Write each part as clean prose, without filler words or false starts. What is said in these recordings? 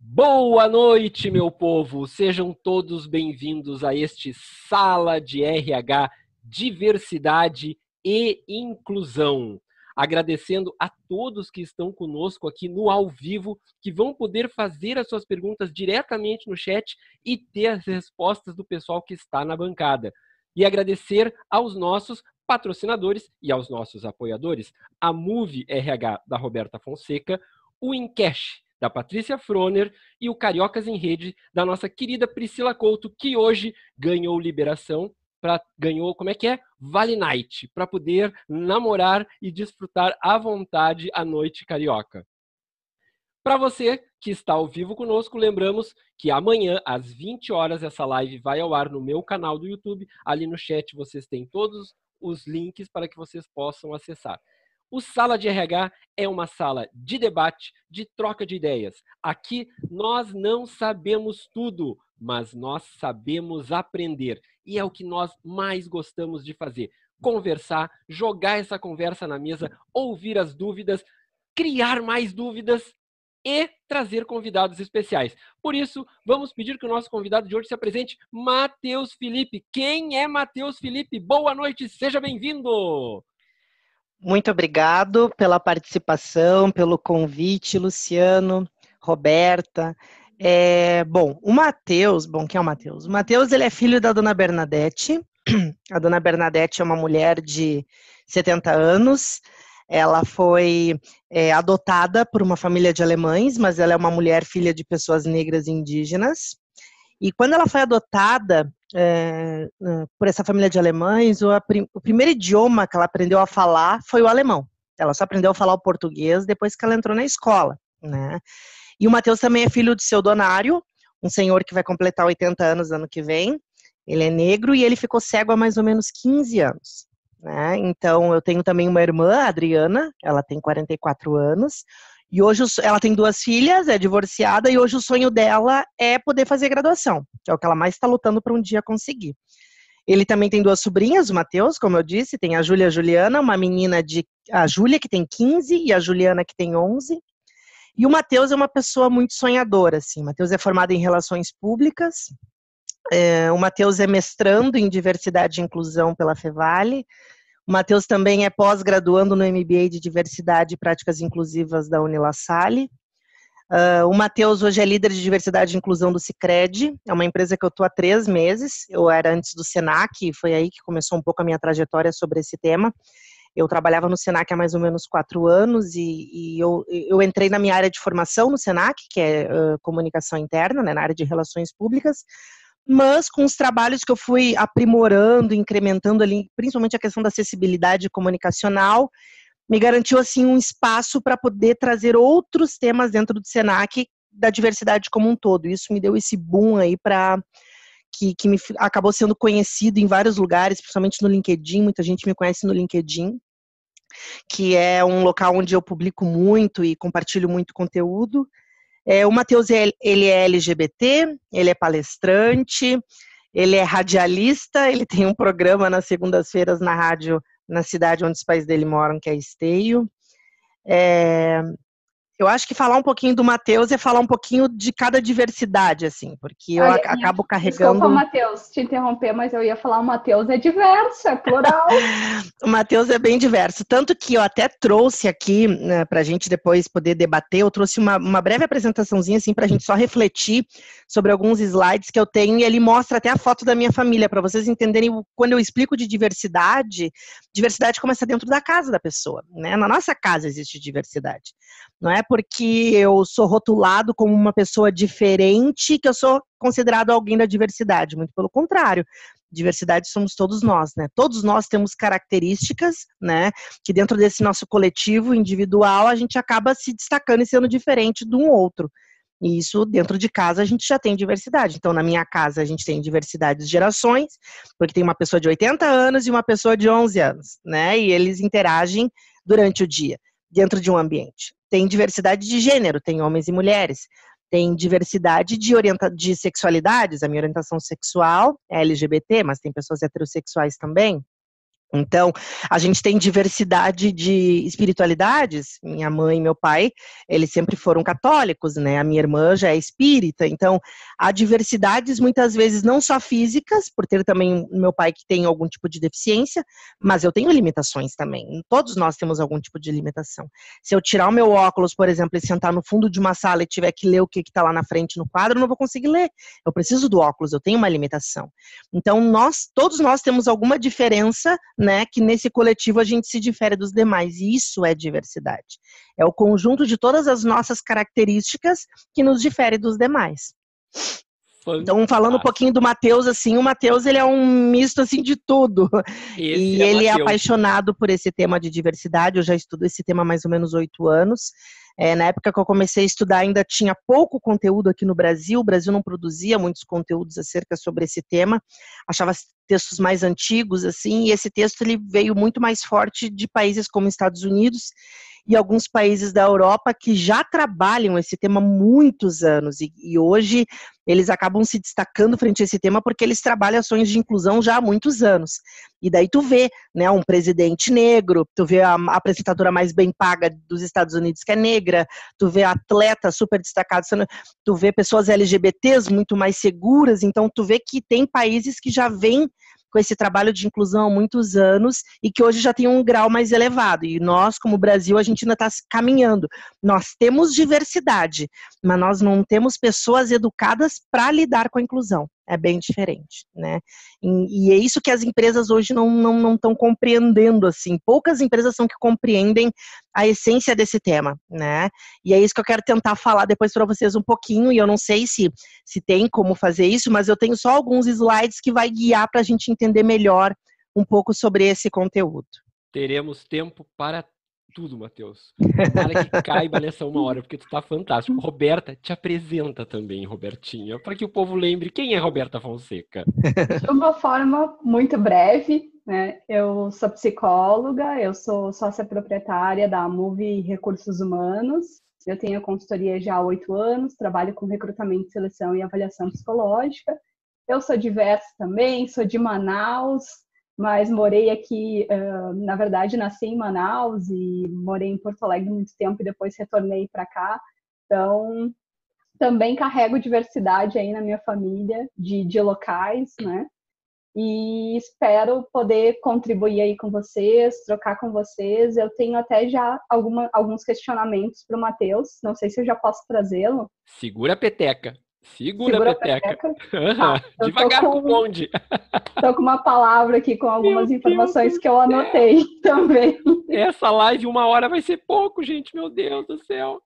Boa noite, meu povo! Sejam todos bem-vindos a este Sala de RH Diversidade e Inclusão. Agradecendo a todos que estão conosco aqui no ao vivo, que vão poder fazer as suas perguntas diretamente no chat e ter as respostas do pessoal que está na bancada. E agradecer aos nossos patrocinadores e aos nossos apoiadores, a Move RH da Roberta Fonseca, o Encash da Patrícia Froner e o Cariocas em Rede da nossa querida Priscila Couto, que hoje ganhou liberação, ganhou, Vale Night, para poder namorar e desfrutar à vontade a noite carioca. Para você que está ao vivo conosco, lembramos que amanhã, às 20 horas, essa live vai ao ar no meu canal do YouTube. Ali no chat vocês têm todos os links para que vocês possam acessar. O Sala de RH é uma sala de debate, de troca de ideias. Aqui nós não sabemos tudo, mas nós sabemos aprender. E é o que nós mais gostamos de fazer. Conversar, jogar essa conversa na mesa, ouvir as dúvidas, criar mais dúvidas e trazer convidados especiais. Por isso, vamos pedir que o nosso convidado de hoje se apresente, Matheus Felipe. Quem é Matheus Felipe? Boa noite, seja bem-vindo! Muito obrigado pela participação, pelo convite, Luciano, Roberta. O Matheus, quem é o Matheus? O Matheus, ele é filho da dona Bernadette. A dona Bernadette é uma mulher de 70 anos. Ela foi adotada por uma família de alemães, mas ela é uma mulher filha de pessoas negras e indígenas. E quando ela foi adotada por essa família de alemães, o primeiro idioma que ela aprendeu a falar foi o alemão. Ela só aprendeu a falar o português depois que ela entrou na escola, né? E o Matheus também é filho de seu Donário, um senhor que vai completar 80 anos ano que vem. Ele é negro e ele ficou cego há mais ou menos 15 anos. Né? Então, eu tenho também uma irmã, a Adriana, ela tem 44 anos. E hoje ela tem 2 filhas, é divorciada, e hoje o sonho dela é poder fazer graduação, que é o que ela mais está lutando para um dia conseguir. Ele também tem 2 sobrinhas, o Matheus, como eu disse, tem a Júlia e a Juliana, uma menina a Júlia que tem 15 e a Juliana que tem 11. E o Matheus é uma pessoa muito sonhadora, assim. O Matheus é formado em Relações Públicas, o Matheus é mestrando em Diversidade e Inclusão pela Fevale. O Matheus também é pós-graduando no MBA de Diversidade e Práticas Inclusivas da Unilassalle. O Matheus hoje é líder de Diversidade e Inclusão do Sicredi, é uma empresa que eu estou há 3 meses, eu era antes do Senac, e foi aí que começou um pouco a minha trajetória sobre esse tema. Eu trabalhava no Senac há mais ou menos 4 anos, e eu entrei na minha área de formação no Senac, que é comunicação interna, né, na área de relações públicas, mas com os trabalhos que eu fui aprimorando, incrementando ali, principalmente a questão da acessibilidade comunicacional, me garantiu assim um espaço para poder trazer outros temas dentro do Senac da diversidade como um todo. Isso me deu esse boom aí para que acabou sendo conhecido em vários lugares, principalmente no LinkedIn. Muita gente me conhece no LinkedIn, que é um local onde eu publico muito e compartilho muito conteúdo. O Matheus, ele é LGBT, ele é palestrante, ele é radialista, ele tem um programa nas segundas-feiras na rádio, na cidade onde os pais dele moram, que é Esteio. Eu acho que falar um pouquinho do Matheus é falar um pouquinho de cada diversidade, assim, porque eu acabo carregando... Desculpa, Matheus, te interromper, mas eu ia falar, o Matheus é diverso, é plural. O Matheus é bem diverso, tanto que eu até trouxe aqui, né, para a gente depois poder debater, eu trouxe uma breve apresentaçãozinha, assim, para a gente só refletir sobre alguns slides que eu tenho, e ele mostra até a foto da minha família, para vocês entenderem, quando eu explico de diversidade, diversidade começa dentro da casa da pessoa, né? Na nossa casa existe diversidade. Não é porque eu sou rotulado como uma pessoa diferente que eu sou considerado alguém da diversidade, muito pelo contrário. Diversidade somos todos nós, né? Todos nós temos características, né? Que dentro desse nosso coletivo individual a gente acaba se destacando e sendo diferente de um outro. E isso dentro de casa a gente já tem diversidade. Então na minha casa a gente tem diversidade de gerações, porque tem uma pessoa de 80 anos e uma pessoa de 11 anos, né? E eles interagem durante o dia, dentro de um ambiente. Tem diversidade de gênero, tem homens e mulheres. Tem diversidade de sexualidades, a minha orientação sexual é LGBT, mas tem pessoas heterossexuais também. Então, a gente tem diversidade de espiritualidades. Minha mãe e meu pai, eles sempre foram católicos, né? A minha irmã já é espírita. Então, há diversidades muitas vezes não só físicas, por ter também meu pai que tem algum tipo de deficiência, mas eu tenho limitações também. Todos nós temos algum tipo de limitação. Se eu tirar o meu óculos, por exemplo, e sentar no fundo de uma sala e tiver que ler o que está lá na frente no quadro, eu não vou conseguir ler. Eu preciso do óculos, eu tenho uma limitação. Então, todos nós temos alguma diferença, né, que nesse coletivo a gente se difere dos demais, e isso é diversidade. É o conjunto de todas as nossas características que nos difere dos demais. Então, falando um pouquinho do Matheus, assim, o Matheus, ele é um misto, assim, de tudo. E ele é apaixonado por esse tema de diversidade. Eu já estudo esse tema há mais ou menos 8 anos. Na época que eu comecei a estudar, ainda tinha pouco conteúdo aqui no Brasil. O Brasil não produzia muitos conteúdos acerca sobre esse tema. Achava textos mais antigos, assim, e esse texto ele veio muito mais forte de países como Estados Unidos e alguns países da Europa que já trabalham esse tema há muitos anos, e hoje eles acabam se destacando frente a esse tema porque eles trabalham ações de inclusão já há muitos anos. E daí tu vê, né, um presidente negro, tu vê a apresentadora mais bem paga dos Estados Unidos que é negra, tu vê atletas super destacados, tu vê pessoas LGBTs muito mais seguras, então tu vê que tem países que já vêm com esse trabalho de inclusão há muitos anos e que hoje já tem um grau mais elevado. E nós, como Brasil, a gente ainda está caminhando. Nós temos diversidade, mas nós não temos pessoas educadas para lidar com a inclusão. É bem diferente, né? E é isso que as empresas hoje não estão compreendendo, assim. Poucas empresas são que compreendem a essência desse tema, né? E é isso que eu quero tentar falar depois para vocês um pouquinho, e eu não sei se tem como fazer isso, mas eu tenho só alguns slides que vai guiar para a gente entender melhor um pouco sobre esse conteúdo. Teremos tempo para tudo, Matheus. Tomara que caiba nessa 1 hora, porque tu tá fantástico. Roberta, te apresenta também, Robertinha, para que o povo lembre quem é Roberta Fonseca. De uma forma muito breve, né? Eu sou psicóloga, eu sou sócia proprietária da Move Recursos Humanos. Eu tenho consultoria já há 8 anos, trabalho com recrutamento, seleção e avaliação psicológica. Eu sou diversa também, sou de Manaus, mas morei aqui, na verdade, nasci em Manaus e morei em Porto Alegre muito tempo e depois retornei para cá. Então, também carrego diversidade aí na minha família de locais, né? E espero poder contribuir aí com vocês, trocar com vocês. Eu tenho até já alguns questionamentos para o Matheus, não sei se eu já posso trazê-lo. Segura a peteca. Segura a peteca. Tá, devagar com o bonde. Estou com uma palavra aqui com algumas informações que eu anotei também. Essa live 1 hora vai ser pouco, gente. Meu Deus do céu.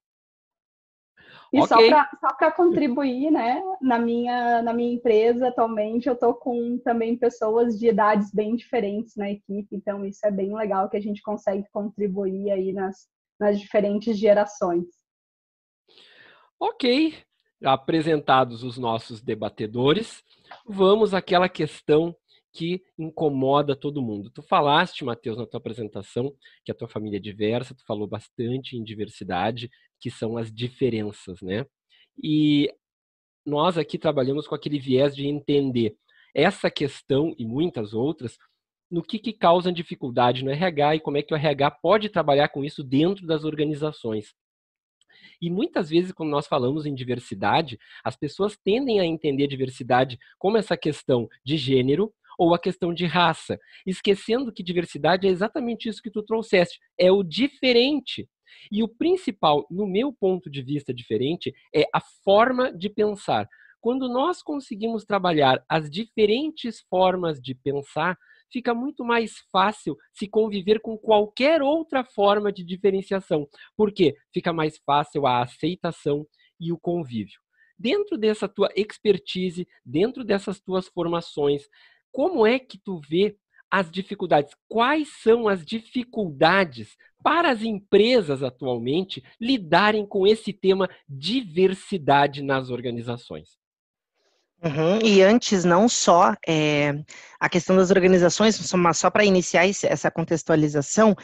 E okay. Só para contribuir, né? Na minha empresa, atualmente, eu estou com também pessoas de idades bem diferentes na equipe. Então, isso é bem legal que a gente consegue contribuir aí nas diferentes gerações. Ok. Apresentados os nossos debatedores, vamos àquela questão que incomoda todo mundo. Tu falaste, Matheus, na tua apresentação, que a tua família é diversa, tu falou bastante em diversidade, que são as diferenças, né? E nós aqui trabalhamos com aquele viés de entender essa questão e muitas outras, no que causa dificuldade no RH e como é que o RH pode trabalhar com isso dentro das organizações. E muitas vezes, quando nós falamos em diversidade, as pessoas tendem a entender a diversidade como essa questão de gênero ou a questão de raça, esquecendo que diversidade é exatamente isso que tu trouxeste, é o diferente. E o principal, no meu ponto de vista diferente, é a forma de pensar. Quando nós conseguimos trabalhar as diferentes formas de pensar, fica muito mais fácil se conviver com qualquer outra forma de diferenciação. Por quê? Fica mais fácil a aceitação e o convívio. Dentro dessa tua expertise, dentro dessas tuas formações, como é que tu vê as dificuldades? Quais são as dificuldades para as empresas atualmente lidarem com esse tema diversidade nas organizações? Uhum. E antes, não só a questão das organizações, mas só para iniciar essa contextualização,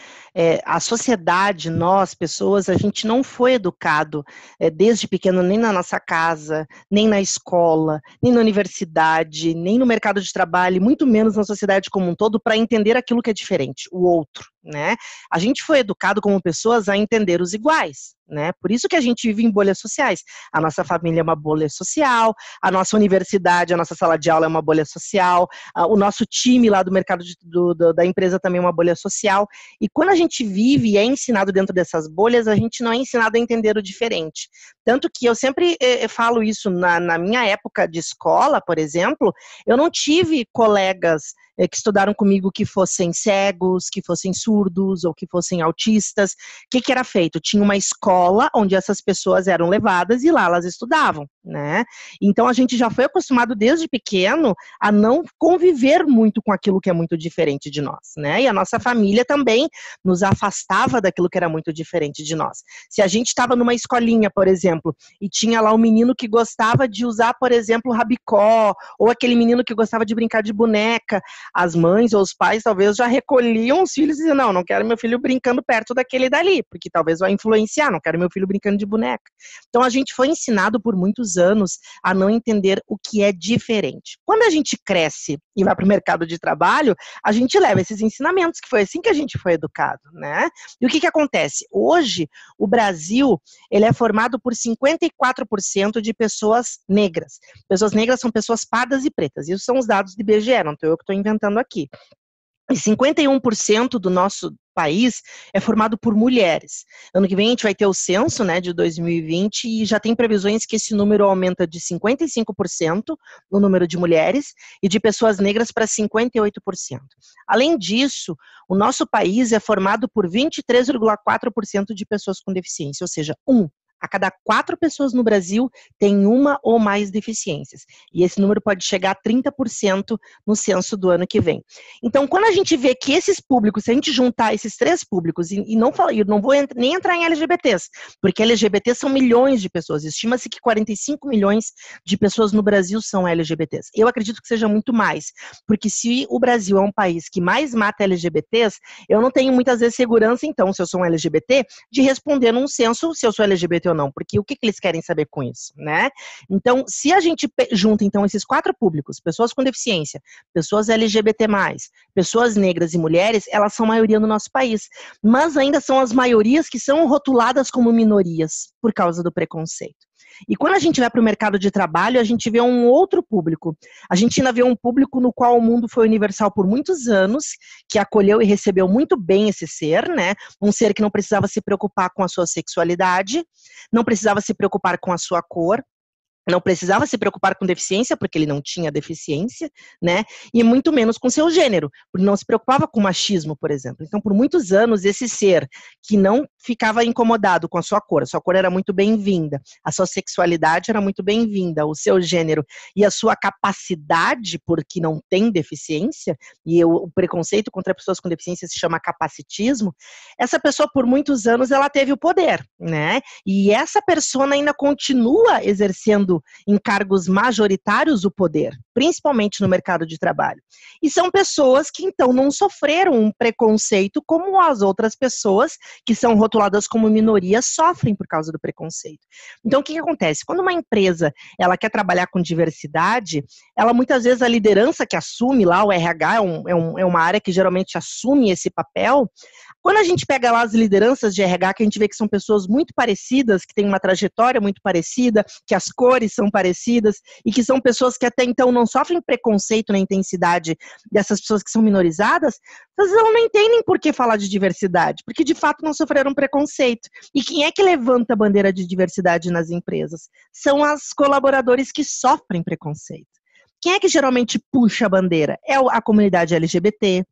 a sociedade, nós, pessoas, a gente não foi educado desde pequeno nem na nossa casa, nem na escola, nem na universidade, nem no mercado de trabalho, muito menos na sociedade como um todo, para entender aquilo que é diferente, o outro, né? A gente foi educado como pessoas a entender os iguais, né? Por isso que a gente vive em bolhas sociais. A nossa família é uma bolha social, a nossa universidade, a nossa sala de aula é uma bolha social, o nosso time lá do mercado da empresa também é uma bolha social. E quando a gente vive e é ensinado dentro dessas bolhas, a gente não é ensinado a entender o diferente. Tanto que eu sempre falo isso na minha época de escola, por exemplo, eu não tive colegas que estudaram comigo que fossem cegos, que fossem surdos ou que fossem autistas. O que era feito? Tinha uma escola onde essas pessoas eram levadas e lá elas estudavam, né? Então a gente já foi acostumado desde pequeno a não conviver muito com aquilo que é muito diferente de nós, né? E a nossa família também nos afastava daquilo que era muito diferente de nós. Se a gente estava numa escolinha, por exemplo, e tinha lá um menino que gostava de usar, por exemplo, rabicó, ou aquele menino que gostava de brincar de boneca, as mães ou os pais talvez já recolhiam os filhos e diziam, não quero meu filho brincando perto daquele dali, porque talvez vai influenciar, não quero meu filho brincando de boneca. Então a gente foi ensinado por muitos anos a não entender o que é diferente. Quando a gente cresce e vai para o mercado de trabalho, a gente leva esses ensinamentos, que foi assim que a gente foi educado, né? E o que acontece? Hoje, o Brasil, ele é formado por 54% de pessoas negras. Pessoas negras são pessoas pardas e pretas. Isso são os dados do IBGE, não estou eu que estou inventando aqui. E 51% do nosso país é formado por mulheres. Ano que vem a gente vai ter o censo, né, de 2020 e já tem previsões que esse número aumenta de 55% no número de mulheres e de pessoas negras para 58%. Além disso, o nosso país é formado por 23,4% de pessoas com deficiência, ou seja, a cada 4 pessoas no Brasil tem uma ou mais deficiências. E esse número pode chegar a 30% no censo do ano que vem. Então, quando a gente vê que esses públicos, se a gente juntar esses 3 públicos, eu não vou nem entrar em LGBTs, porque LGBTs são milhões de pessoas. Estima-se que 45 milhões de pessoas no Brasil são LGBTs. Eu acredito que seja muito mais, porque se o Brasil é um país que mais mata LGBTs, eu não tenho muitas vezes segurança, então, se eu sou um LGBT, de responder num censo se eu sou LGBT ou não, porque o que eles querem saber com isso, né? Então, se a gente junta, então, esses 4 públicos, pessoas com deficiência, pessoas LGBT+, pessoas negras e mulheres, elas são maioria no nosso país, mas ainda são as maiorias que são rotuladas como minorias, por causa do preconceito. E quando a gente vai para o mercado de trabalho, a gente vê um outro público. A gente ainda vê um público no qual o mundo foi universal por muitos anos, que acolheu e recebeu muito bem esse ser, né? Um ser que não precisava se preocupar com a sua sexualidade, não precisava se preocupar com a sua cor, não precisava se preocupar com deficiência, porque ele não tinha deficiência, né? E muito menos com seu gênero, porque não se preocupava com machismo, por exemplo. Então, por muitos anos, esse ser que não ficava incomodado com a sua cor era muito bem-vinda, a sua sexualidade era muito bem-vinda, o seu gênero e a sua capacidade, porque não tem deficiência, e o preconceito contra pessoas com deficiência se chama capacitismo, essa pessoa, por muitos anos, ela teve o poder, né? E essa persona ainda continua exercendo em cargos majoritários o poder, principalmente no mercado de trabalho. E são pessoas que, então, não sofreram um preconceito como as outras pessoas que são rotuladas como minorias sofrem por causa do preconceito. Então, o que acontece? Quando uma empresa ela quer trabalhar com diversidade, ela muitas vezes, a liderança que assume lá, o RH é uma área que geralmente assume esse papel. Quando a gente pega lá as lideranças de RH, que a gente vê que são pessoas muito parecidas, que têm uma trajetória muito parecida, que as cores são parecidas e que são pessoas que até então não sofrem preconceito na intensidade dessas pessoas que são minorizadas, elas não entendem por que falar de diversidade, porque de fato não sofreram preconceito. E quem é que levanta a bandeira de diversidade nas empresas? São os colaboradores que sofrem preconceito. Quem é que geralmente puxa a bandeira? É a comunidade LGBT,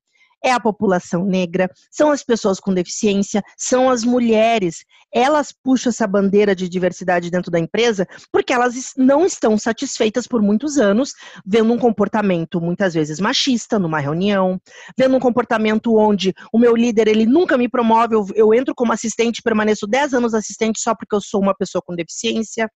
é a população negra, são as pessoas com deficiência, são as mulheres. Elas puxam essa bandeira de diversidade dentro da empresa porque elas não estão satisfeitas por muitos anos vendo um comportamento muitas vezes machista numa reunião, vendo um comportamento onde o meu líder, ele nunca me promove, eu entro como assistente, permaneço 10 anos assistente só porque eu sou uma pessoa com deficiência,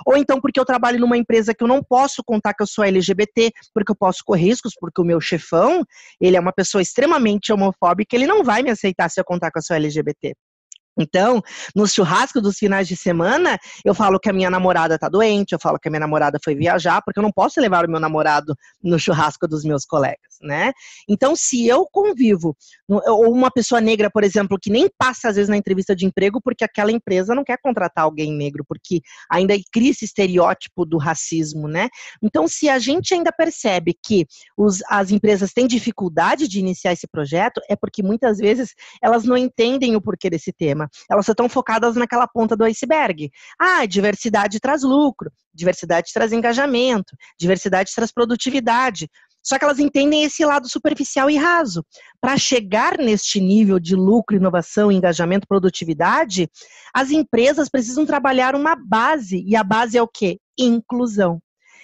ou então porque eu trabalho numa empresa que eu não posso contar que eu sou LGBT, porque eu posso correr riscos, porque o meu chefão, ele é uma pessoa extremamente homofóbica, ele não vai me aceitar se eu contar que eu sou LGBT. Então, no churrasco dos finais de semana, eu falo que a minha namorada tá doente, eu falo que a minha namorada foi viajar, porque eu não posso levar o meu namorado no churrasco dos meus colegas, né? Então, se eu convivo, ou uma pessoa negra, por exemplo, que nem passa às vezes na entrevista de emprego, porque aquela empresa não quer contratar alguém negro, porque ainda cria esse estereótipo do racismo, né? Então, se a gente ainda percebe que as empresas têm dificuldade de iniciar esse projeto, é porque muitas vezes elas não entendem o porquê desse tema. Elas só estão focadas naquela ponta do iceberg. Ah, diversidade traz lucro, diversidade traz engajamento, diversidade traz produtividade. Só que elas entendem esse lado superficial e raso. Para chegar neste nível de lucro, inovação, engajamento, produtividade, as empresas precisam trabalhar uma base. E a base é o quê? Inclusão.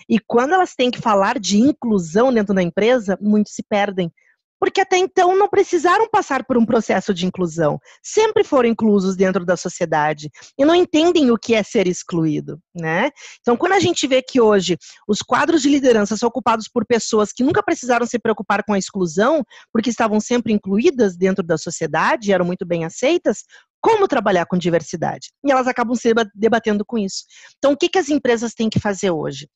E quando elas têm que falar de inclusão dentro da empresa, muitos se perdem. Porque até então não precisaram passar por um processo de inclusão. Sempre foram inclusos dentro da sociedade e não entendem o que é ser excluído, né? Então, quando a gente vê que hoje os quadros de liderança são ocupados por pessoas que nunca precisaram se preocupar com a exclusão, porque estavam sempre incluídas dentro da sociedade, eram muito bem aceitas, como trabalhar com diversidade? E elas acabam se debatendo com isso. Então, o que as empresas têm que fazer hoje?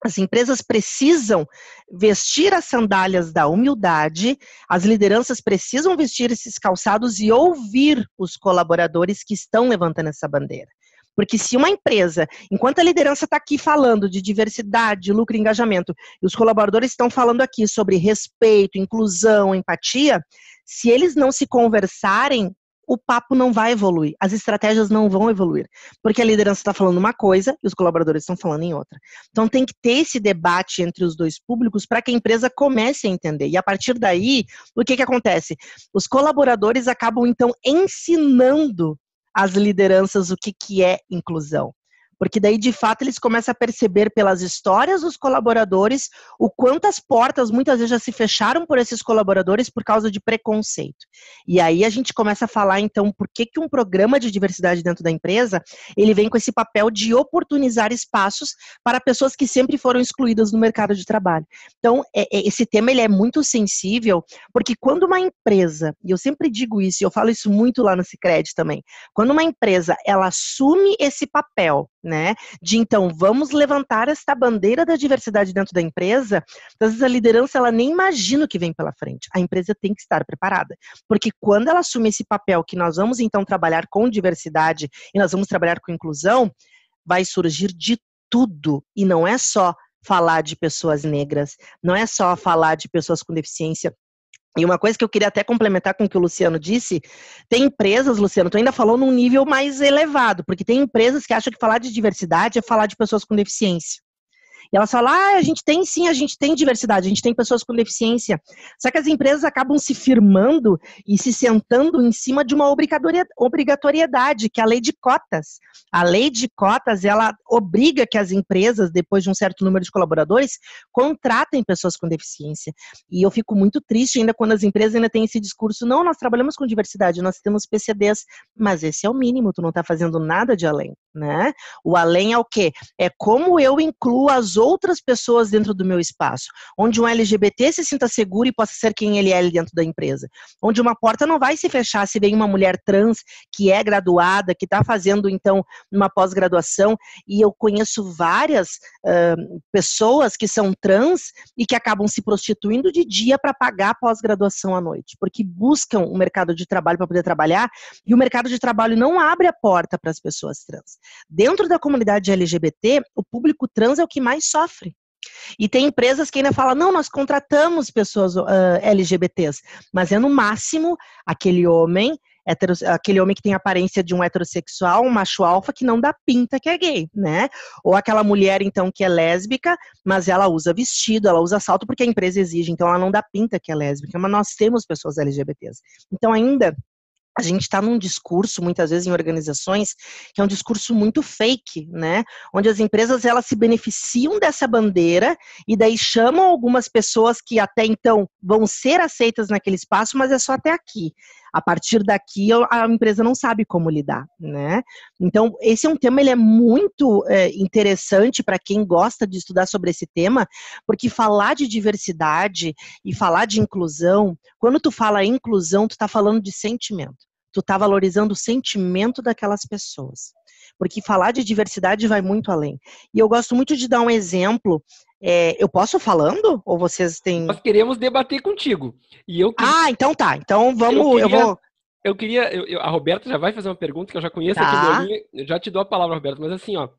As empresas precisam vestir as sandálias da humildade, as lideranças precisam vestir esses calçados e ouvir os colaboradores que estão levantando essa bandeira. Porque se uma empresa, enquanto a liderança está aqui falando de diversidade, lucro e engajamento, e os colaboradores estão falando aqui sobre respeito, inclusão, empatia, se eles não se conversarem, o papo não vai evoluir, as estratégias não vão evoluir, porque a liderança está falando uma coisa e os colaboradores estão falando em outra. Então tem que ter esse debate entre os dois públicos para que a empresa comece a entender. E a partir daí, o que acontece? Os colaboradores acabam então ensinando as lideranças o que é inclusão. Porque daí, de fato, eles começam a perceber pelas histórias dos colaboradores o quanto as portas muitas vezes já se fecharam por esses colaboradores por causa de preconceito. E aí a gente começa a falar, então, por que um programa de diversidade dentro da empresa, ele vem com esse papel de oportunizar espaços para pessoas que sempre foram excluídas no mercado de trabalho. Então, esse tema ele é muito sensível, porque quando uma empresa, e eu sempre digo isso, e eu falo isso muito lá no Sicredi também, quando uma empresa, ela assume esse papel, né, de então, vamos levantar esta bandeira da diversidade dentro da empresa, às vezes a liderança, ela nem imagina o que vem pela frente. A empresa tem que estar preparada, porque quando ela assume esse papel que nós vamos então trabalhar com diversidade e nós vamos trabalhar com inclusão, vai surgir de tudo, e não é só falar de pessoas negras, não é só falar de pessoas com deficiência. E uma coisa que eu queria até complementar com o que o Luciano disse, tem empresas, Luciano, tu ainda falou num nível mais elevado, porque tem empresas que acham que falar de diversidade é falar de pessoas com deficiência. E elas falam, a gente tem sim, a gente tem diversidade, a gente tem pessoas com deficiência. Só que as empresas acabam se firmando e se sentando em cima de uma obrigatoriedade, que é a lei de cotas. A lei de cotas, ela obriga que as empresas, depois de um certo número de colaboradores, contratem pessoas com deficiência. E eu fico muito triste ainda quando as empresas ainda têm esse discurso, não, nós trabalhamos com diversidade, nós temos PCDs, mas esse é o mínimo, tu não está fazendo nada de além, né? O além é o quê? É como eu incluo as outras pessoas dentro do meu espaço, onde um LGBT se sinta seguro e possa ser quem ele é dentro da empresa, onde uma porta não vai se fechar se vem uma mulher trans que é graduada, que está fazendo então uma pós-graduação, e eu conheço várias pessoas que são trans e que acabam se prostituindo de dia para pagar a pós-graduação à noite, porque buscam o mercado de trabalho para poder trabalhar, e o mercado de trabalho não abre a porta para as pessoas trans. Dentro da comunidade LGBT, o público trans é o que mais sofre. E tem empresas que ainda falam, não, nós contratamos pessoas LGBTs, mas é no máximo aquele homem aquele homem que tem a aparência de um heterossexual, um macho alfa que não dá pinta que é gay, né? Ou aquela mulher, então, que é lésbica, mas ela usa vestido, ela usa salto porque a empresa exige, então ela não dá pinta que é lésbica, mas nós temos pessoas LGBTs. Então, ainda a gente está num discurso, muitas vezes em organizações, que é um discurso muito fake, né? Onde as empresas, elas se beneficiam dessa bandeira e daí chamam algumas pessoas que até então vão ser aceitas naquele espaço, mas é só até aqui. A partir daqui, a empresa não sabe como lidar, né? Então, esse é um tema, ele é muito interessante para quem gosta de estudar sobre esse tema, porque falar de diversidade e falar de inclusão, quando tu fala inclusão, tu está falando de sentimento. Tu tá valorizando o sentimento daquelas pessoas. Porque falar de diversidade vai muito além. E eu gosto muito de dar um exemplo. Eu posso falando? Ou vocês têm... Nós queremos debater contigo. E eu queria... Ah, então tá. Então vamos... A Roberta já vai fazer uma pergunta que eu já conheço aquele olhinho. Eu já te dou a palavra, Roberta. Mas assim, ó,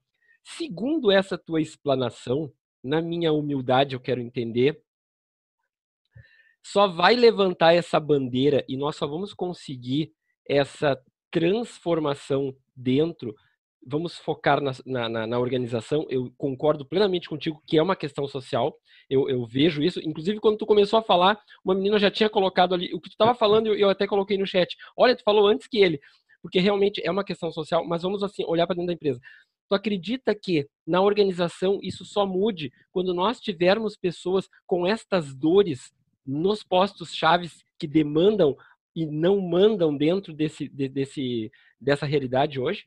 segundo essa tua explanação, na minha humildade eu quero entender, só vai levantar essa bandeira e nós só vamos conseguir essa transformação dentro, vamos focar na organização. Eu concordo plenamente contigo que é uma questão social, eu vejo isso, inclusive quando tu começou a falar, uma menina já tinha colocado ali, o que tu estava falando, eu até coloquei no chat, olha, tu falou antes que ele, porque realmente é uma questão social, mas vamos assim, olhar para dentro da empresa. Tu acredita que na organização isso só mude quando nós tivermos pessoas com estas dores nos postos chaves que demandam e não mandam dentro dessa realidade hoje?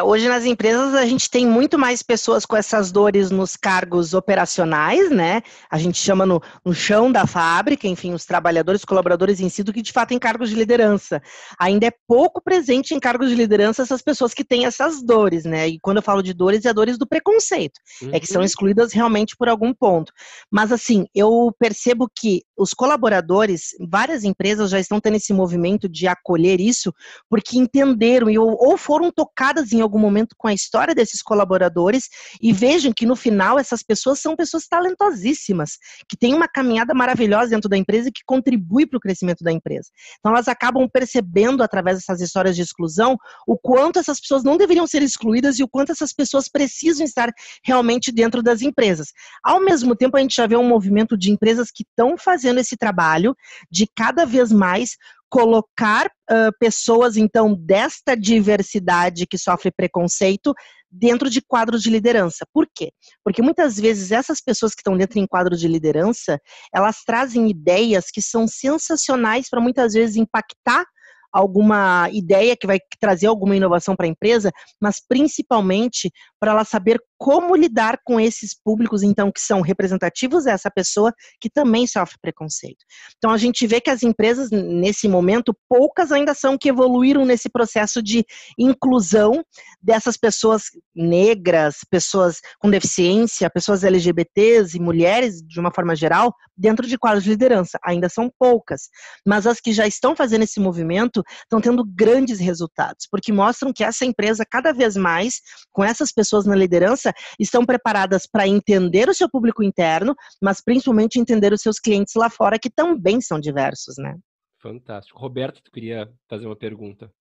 Hoje nas empresas a gente tem muito mais pessoas com essas dores nos cargos operacionais, né? A gente chama no chão da fábrica, enfim, os trabalhadores, os colaboradores em si, do que de fato em cargos de liderança. Ainda é pouco presente em cargos de liderança essas pessoas que têm essas dores, né? E quando eu falo de dores, é dores do preconceito, que são excluídas realmente por algum ponto. Mas assim, eu percebo que os colaboradores, várias empresas já estão tendo esse movimento de acolher isso, porque entenderam ou foram tocadas em algum momento com a história desses colaboradores e vejam que no final essas pessoas são pessoas talentosíssimas, que têm uma caminhada maravilhosa dentro da empresa e que contribui para o crescimento da empresa. Então elas acabam percebendo através dessas histórias de exclusão o quanto essas pessoas não deveriam ser excluídas e o quanto essas pessoas precisam estar realmente dentro das empresas. Ao mesmo tempo a gente já vê um movimento de empresas que estão fazendo esse trabalho de cada vez mais colocar pessoas, então, desta diversidade que sofre preconceito dentro de quadros de liderança. Por quê? Porque muitas vezes essas pessoas que estão dentro em quadro de liderança, elas trazem ideias que são sensacionais para muitas vezes impactar alguma ideia que vai trazer alguma inovação para a empresa, mas principalmente para ela saber como lidar com esses públicos, então, que são representativos dessa pessoa que também sofre preconceito. Então, a gente vê que as empresas, nesse momento, poucas ainda são que evoluíram nesse processo de inclusão dessas pessoas negras, pessoas com deficiência, pessoas LGBTs e mulheres, de uma forma geral, dentro de quadros de liderança. Ainda são poucas. Mas as que já estão fazendo esse movimento estão tendo grandes resultados, porque mostram que essa empresa, cada vez mais, com essas pessoas na liderança, estão preparadas para entender o seu público interno, mas principalmente entender os seus clientes lá fora, que também são diversos, né? Fantástico. Roberto, tu queria fazer uma pergunta.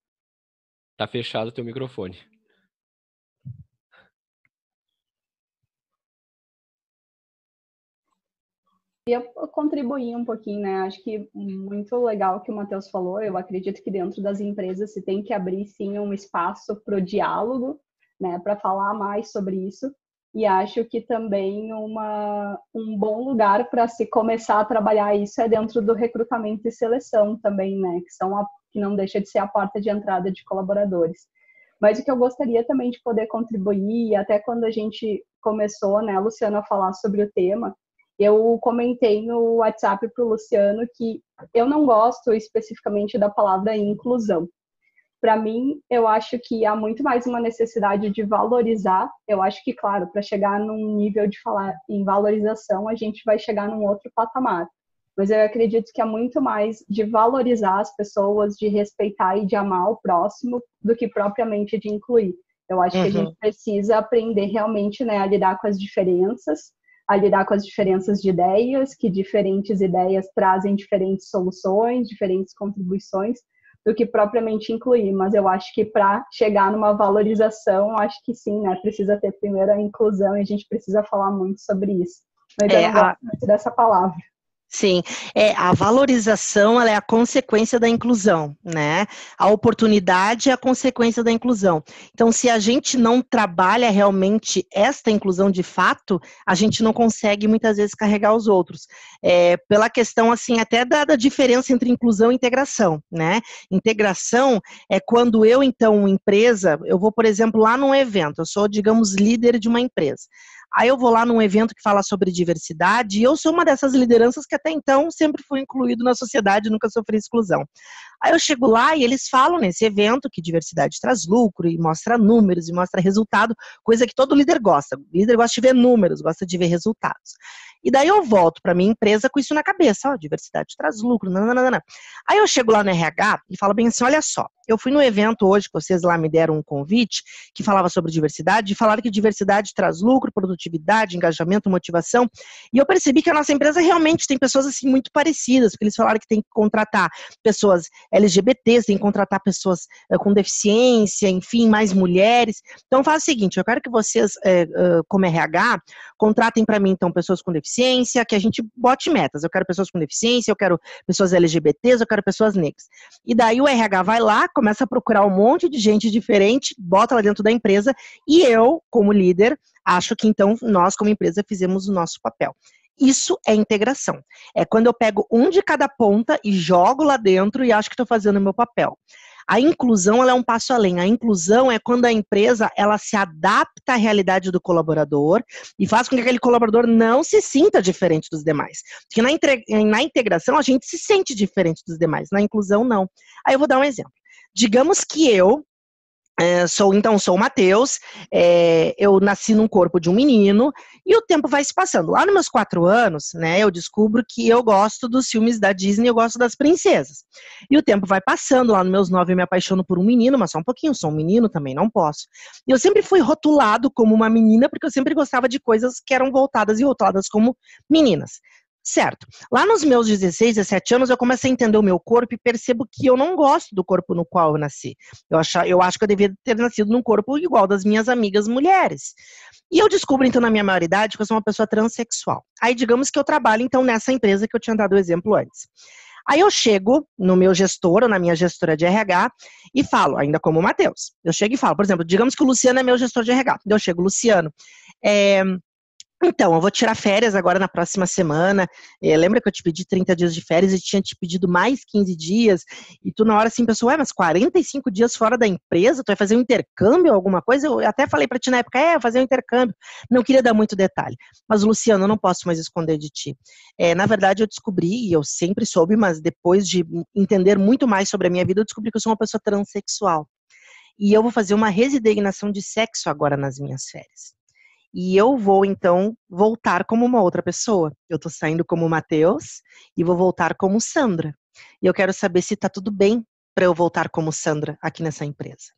Tá fechado o teu microfone. Eu contribuir um pouquinho, né? Acho que muito legal o que o Matheus falou. Eu acredito que dentro das empresas se tem que abrir, sim, um espaço para o diálogo, né? Para falar mais sobre isso. E acho que também um bom lugar para se começar a trabalhar isso é dentro do recrutamento e seleção também, né? Que não deixa de ser a porta de entrada de colaboradores. Mas o que eu gostaria também de poder contribuir, até quando a gente começou, né, Luciano, a falar sobre o tema, eu comentei no WhatsApp para o Luciano que eu não gosto especificamente da palavra inclusão. Para mim, eu acho que há muito mais uma necessidade de valorizar. Eu acho que, claro, para chegar num nível de falar em valorização, a gente vai chegar num outro patamar. Mas eu acredito que há muito mais de valorizar as pessoas, de respeitar e de amar o próximo, do que propriamente de incluir. Eu acho que a gente precisa aprender realmente, né, a lidar com as diferenças, a lidar com as diferenças de ideias, que diferentes ideias trazem diferentes soluções, diferentes contribuições, do que propriamente incluir. Mas eu acho que para chegar numa valorização, acho que sim, né? Precisa ter primeiro a inclusão e a gente precisa falar muito sobre isso. Mas eu não gosto muito dessa palavra. Sim, a valorização ela é a consequência da inclusão, né? A oportunidade é a consequência da inclusão. Então, se a gente não trabalha realmente esta inclusão de fato, a gente não consegue muitas vezes carregar os outros. Pela questão, assim, até da diferença entre inclusão e integração, né? Integração é quando eu, então, empresa, eu vou, por exemplo, lá num evento, eu sou, digamos, líder de uma empresa. Aí eu vou lá num evento que fala sobre diversidade e eu sou uma dessas lideranças que até então sempre fui incluído na sociedade, nunca sofri exclusão. Aí eu chego lá e eles falam nesse evento que diversidade traz lucro e mostra números e mostra resultado, coisa que todo líder gosta. O líder gosta de ver números, gosta de ver resultados. E daí eu volto para minha empresa com isso na cabeça, diversidade traz lucro, nananana. Aí eu chego lá no RH e falo bem assim, olha só, eu fui no evento hoje que vocês lá me deram um convite que falava sobre diversidade e falaram que diversidade traz lucro, produtividade, engajamento, motivação. E eu percebi que a nossa empresa realmente tem pessoas assim muito parecidas, porque eles falaram que tem que contratar pessoas LGBTs, tem que contratar pessoas com deficiência, enfim, mais mulheres. Então faz o seguinte, eu quero que vocês, como RH, contratem para mim então pessoas com deficiência, que a gente bote metas. Eu quero pessoas com deficiência, eu quero pessoas LGBTs, eu quero pessoas negras. E daí o RH vai lá, começa a procurar um monte de gente diferente, bota lá dentro da empresa, e eu, como líder, acho que então nós, como empresa, fizemos o nosso papel. Isso é integração. É quando eu pego um de cada ponta e jogo lá dentro e acho que estou fazendo o meu papel. A inclusão ela é um passo além. A inclusão é quando a empresa ela se adapta à realidade do colaborador e faz com que aquele colaborador não se sinta diferente dos demais. Porque na integração a gente se sente diferente dos demais. Na inclusão, não. Aí eu vou dar um exemplo. Digamos que eu sou o Matheus, eu nasci num corpo de um menino e o tempo vai se passando. Lá nos meus 4 anos, né, eu descubro que eu gosto dos filmes da Disney, eu gosto das princesas. E o tempo vai passando, lá nos meus 9 eu me apaixono por um menino, mas só um pouquinho, sou um menino também, não posso. E eu sempre fui rotulado como uma menina, porque eu sempre gostava de coisas que eram voltadas e rotuladas como meninas. Certo. Lá nos meus 16, 17 anos, eu comecei a entender o meu corpo e percebo que eu não gosto do corpo no qual eu nasci. Eu acho que eu devia ter nascido num corpo igual das minhas amigas mulheres. E eu descubro, então, na minha maioridade, que eu sou uma pessoa transexual. Aí, digamos que eu trabalho, então, nessa empresa que eu tinha dado o exemplo antes. Aí eu chego no meu gestor, ou na minha gestora de RH, e falo, ainda como o Matheus. Eu chego e falo, por exemplo, digamos que o Luciano é meu gestor de RH. Eu chego, Luciano, então, eu vou tirar férias agora na próxima semana. Lembra que eu te pedi 30 dias de férias e tinha te pedido mais 15 dias? E tu na hora assim pensou, mas 45 dias fora da empresa? Tu vai fazer um intercâmbio ou alguma coisa? Eu até falei pra ti na época, fazer um intercâmbio. Não queria dar muito detalhe. Mas, Luciano, eu não posso mais esconder de ti. Na verdade, eu descobri, e eu sempre soube, mas depois de entender muito mais sobre a minha vida, eu descobri que eu sou uma pessoa transexual. E eu vou fazer uma resignação de sexo agora nas minhas férias. E eu vou, então, voltar como uma outra pessoa. Eu tô saindo como Matheus e vou voltar como Sandra. E eu quero saber se tá tudo bem para eu voltar como Sandra aqui nessa empresa.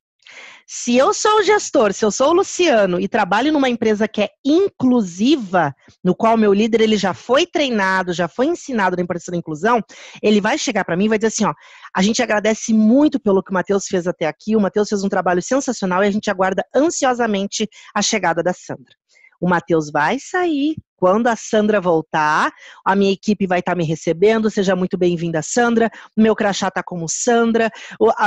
Se eu sou o gestor, se eu sou o Luciano e trabalho numa empresa que é inclusiva, no qual meu líder ele já foi treinado, já foi ensinado na importância da inclusão, ele vai chegar para mim e vai dizer assim, a gente agradece muito pelo que o Matheus fez até aqui, o Matheus fez um trabalho sensacional e a gente aguarda ansiosamente a chegada da Sandra. O Matheus vai sair, quando a Sandra voltar, a minha equipe vai estar me recebendo, seja muito bem-vinda, Sandra, o meu crachá está como Sandra,